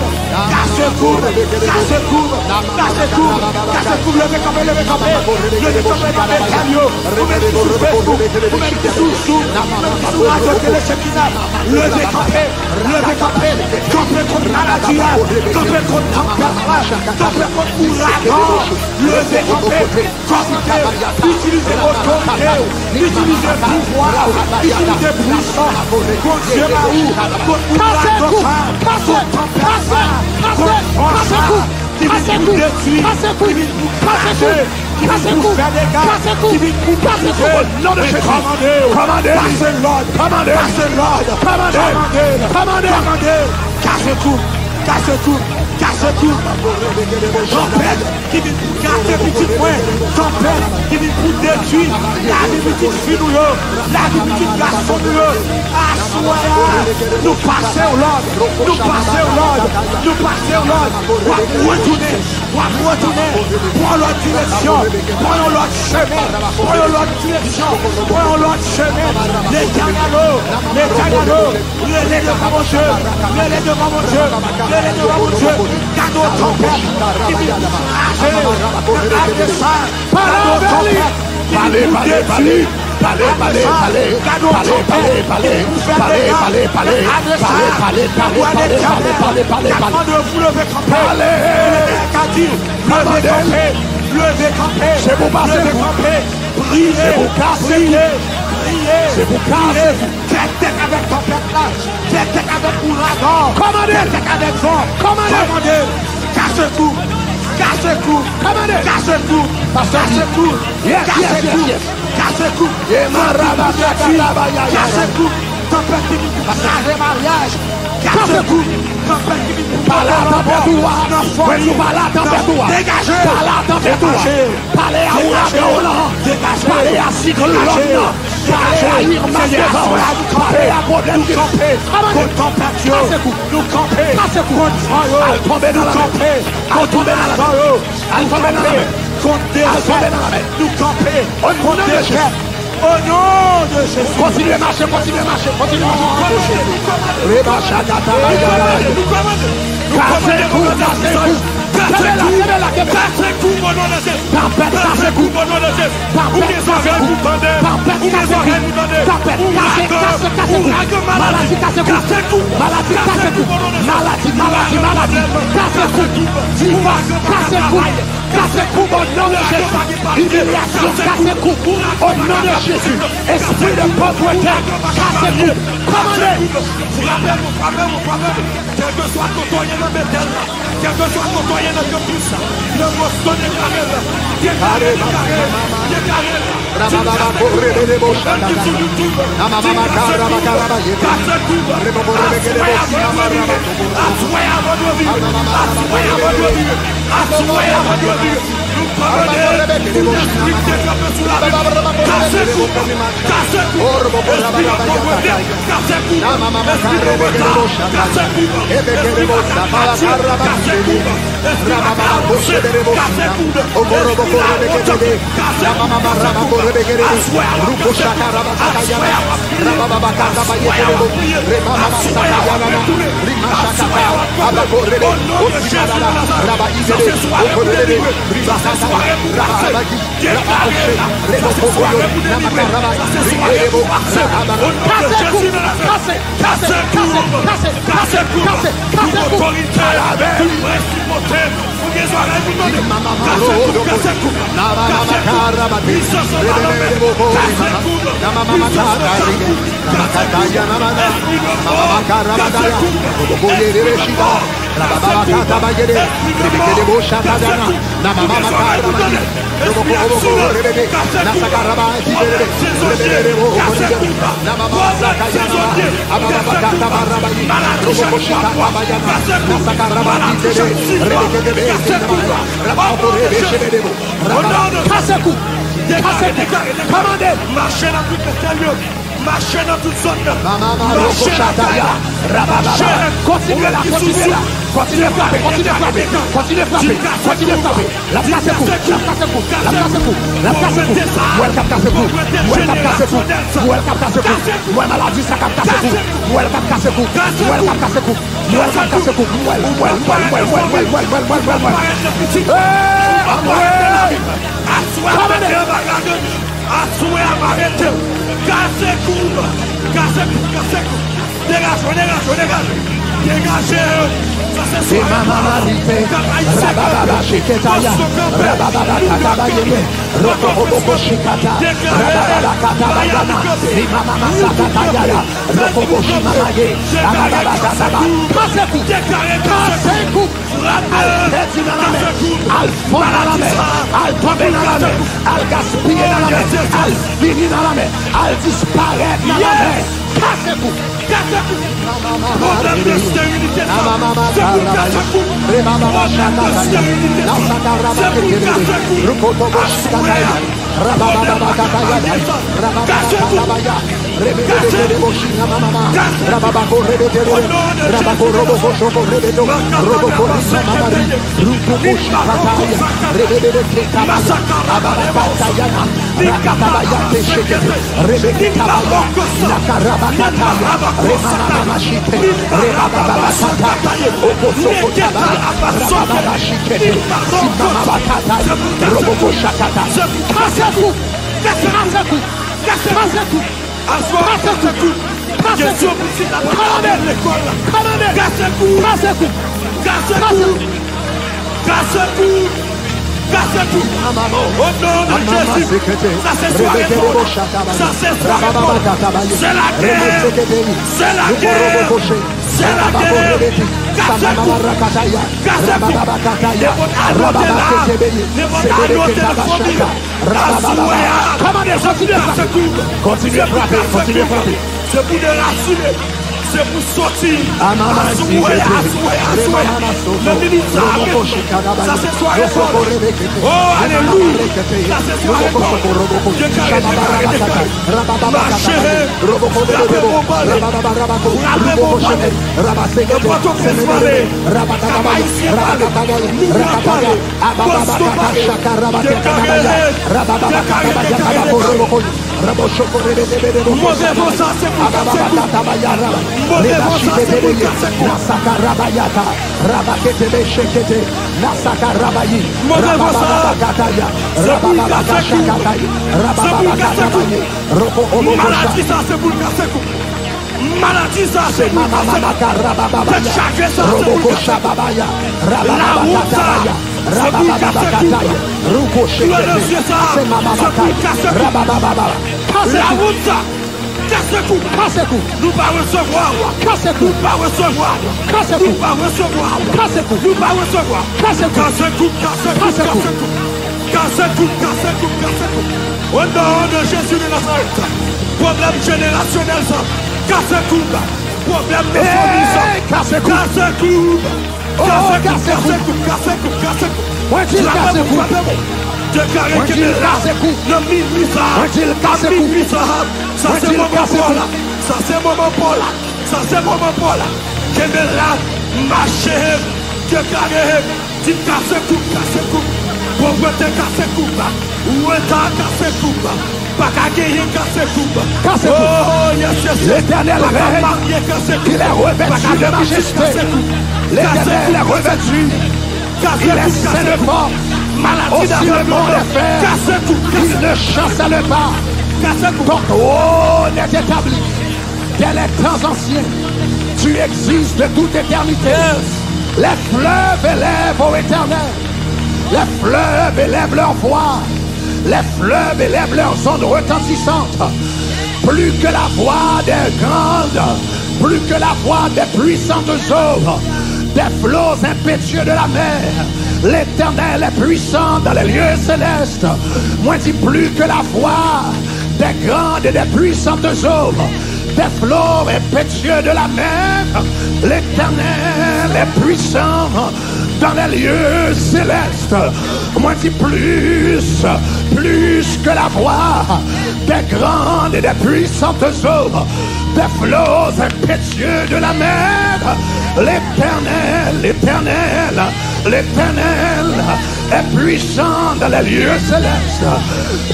levez campé contre maladie, campé contre tempête, campé contre ouragan, levez campé, utilisez autorité, utilisez pouvoir, utilisez puissance, contre Dieu contre ouragan, contre tempête, qui vient pour détruire, qui vient pour cracher, qui vient pour faire des gars, qui vient pour briser, non de Jésus, commandez, cassez tout, tempête qui vient pour casser petit point, tempête qui vient pour détruire la vie petite fille, la vie petite garçon, nous passer au Lord, retourner retourner, prends l'autre direction, prenons l'autre chemin, prenons l'autre direction, prenons l'autre chemin. L'éternel, les devant mon Dieu, les devant mon Dieu, les devant mon Dieu, cadeau tempête, qui vient rager, adversaire, cadeau tempête, Parlez, c'est vous passer, priez, c'est vous casser, avec tempête là, avec ouragan, commandez, avec vent, commandez, casse-cou, casse-cou, commandez, casse-cou, casse-cou, casse-cou, casse-cou, tempête qui rager mariage, casse-cou, tempête qui par la température, dégagez, parlez à ouragan, parlez à cyclone, parlez à Irma, parlez à problème, nous camper, tomber dans la mer, nous camper, au nom de Jésus. Continuez à marcher, continuez à marcher, continuez à marcher. Jésus, esprit de pauvreté, cassez-vous, commandez. Quel que soit ton toyen dans Bethel, quel que soit ton toyen dans Campus, le Boston est carré, marchez dans toute période, marchez dans toute zone, continuez là, continuez là, continuez à frapper, continuez à frapper, continuez à frapper, continuez à frapper. La place est court, la place est court, la place est court, la place est court. Où elle capte casse court, où elle capte casse court, où elle capte casse court, où elle maladie ça capte casse court, où elle capte casse court, où elle capte casse court, où elle capte casse court, où c'est maman arrivée, rababa shiketaya, rababa katabayeme, rokoko shikata, rababa katabayana, mama masataya, rokoko shimamaye, rababa kataba, kaseku, al-teti dans la mer, al-fond dans la mer, al-tomber dans la mer, al-gaspiller dans la mer, al-finir dans la mer, al-disparaître dans la mer, kaseku. Problème de stérilité, c'est pour Kassecou. Problème de stérilité, c'est pour Kassecou. Continuez à frapper. C'est pour de rassurer. C'est pour sortir. Le ministère. Ça c'est soirée folle. Oh, alléluia. Ça c'est soirée folle. Je carré. Marchez. Maladie ça c'est pour casse-cou. Nous pas recevoir. Casse-cou. Pas recevoir. Casse-cou. Pas recevoir. Casse-cou. Nous pas recevoir. Casse-cou. Au nom de Jésus de Nazareth. Problème générationnel ça. Casse-cou. Problème de famille ça. Casse-cou. Déclaré que le ça c'est mon Paul. Ça c'est mon Paul. Ça c'est mon Paul. Que me la marcher. Déclaré. Tu casse-cou. Pauvreté casse-cou. Où est ta casse-cou? Pas qu'à gagner casse-cou. Oh, l'Éternel règne. Il est revêtu de majesté. L'Éternel est revêtu. Il est saint de fort. Aussi le monde est fait. Il ne chancelle pas. Ton trône est établi dès les temps anciens. Tu existes de toute éternité. Les fleuves élèvent au éternel. Les fleuves élèvent leur voix. Les fleuves élèvent leurs ondes retentissantes. Plus que la voix des grandes, plus que la voix des puissantes eaux, des flots impétueux de la mer. L'Éternel est puissant dans les lieux célestes. Moi dis plus que la voix des grandes et des puissantes eaux, des flots impétueux de la mer. L'Éternel est puissant dans les lieux célestes. Moi dis plus que la voix des grandes et des puissantes eaux, des flots impétueux de la mer. L'Éternel est puissant dans les lieux célestes.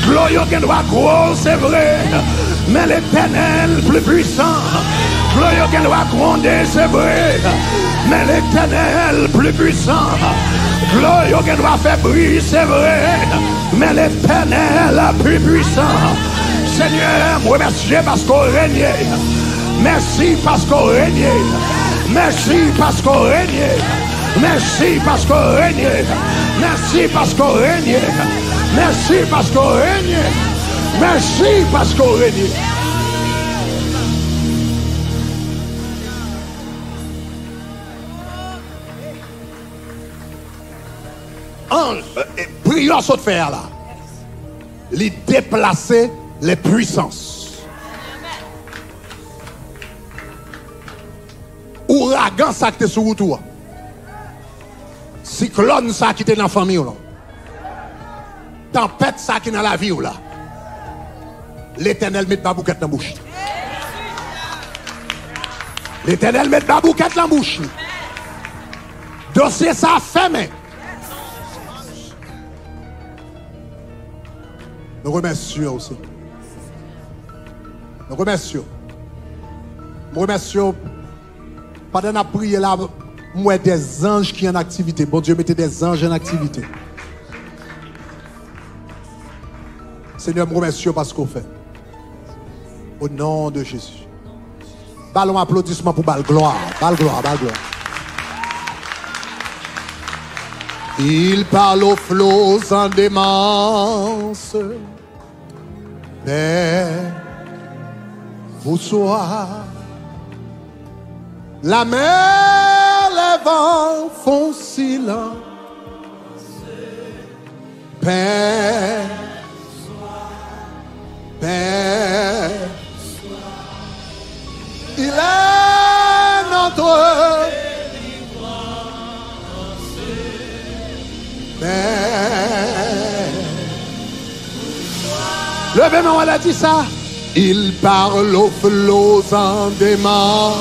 Gloire qui doit croire, c'est vrai, mais l'Éternel plus puissant. Gloire qui doit gronder, c'est vrai, mais l'Éternel plus puissant. Gloire qui doit faire bruit, c'est vrai, mais l'Éternel plus puissant. Seigneur, moi merci parce qu'on règne. Merci parce qu'on règne. Merci parce qu'on règne. Merci parce qu'on règne. Merci parce qu'on règne. Merci parce qu'on règne. Merci parce qu'on règne. Prions saute faire là. Les déplacer les puissances. Ouragan ça qui est sur toi. Cyclone ça qui est dans la famille là. Tempête ça qui est dans la vie là. L'Éternel met ma bouquette dans la bouche. L'Éternel met ma bouquette dans la bouche. Dossier ça fermé. Nous remercions aussi. Nous remercions. Nous remercions. Pendant la prière là, moi des anges qui sont en activité. Bon Dieu, mettez des anges en activité. Seigneur, nous remercions parce qu'on fait. Au nom de Jésus. Ballon applaudissement pour bal gloire. Bal gloire, bal gloire. Il parle aux flots en démence. Père, vous soyez. La mer, les vents font silence. Père, Père, il est notre Père. Levez-moi, elle a dit ça. Il parle aux flots en démence.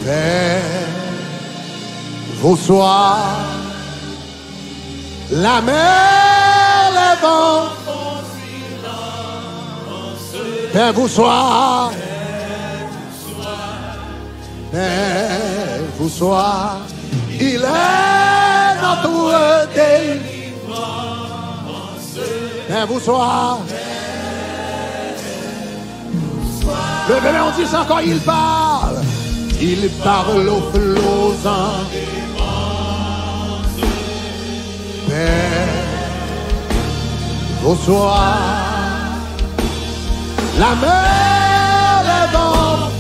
Père, vous soyez. La mer, les vents. Père, vous soyez. Père, vous soyez. Il est notre délivrance. Père, vous soyez. Le bébé, on dit ça encore, il parle. Il parle aux flots en démence. Père, vous soyez. La mer, les vents.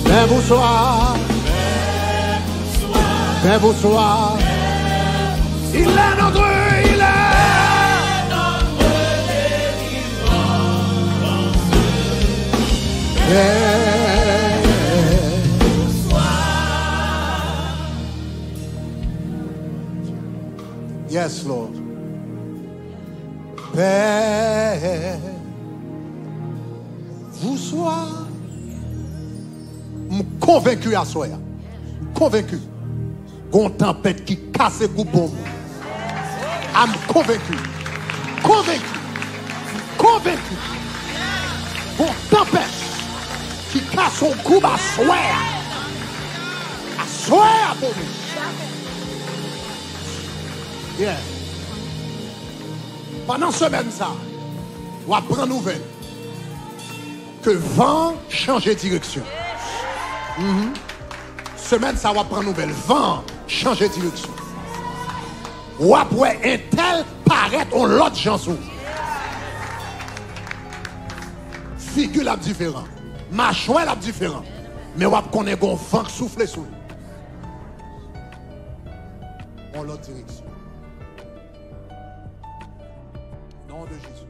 Père, vous soyez. Père, vous soyez. Il est notre, il est notre délivrance. Père, vous soyez. Yes, Lord. Père, vous soyez. Je suis convaincu à soi. Convaincu. Une tempête qui casse le goupon. Je suis convaincu. Convaincu. Convaincu. Une tempête qui casse son goût à soi. À soi pour nous. Yeah. Pendant ce semaine, ça, on va prendre nouvelle que vent change de direction. Semaine, ça va prendre nouvelle. Vent change de direction. Ou après un tel paraît on l'autre chanson. Figure la différent. Mâchoire la différent. Mais on connaît un vent qui souffle sur nous. On l'autre direction. Nom de Jésus.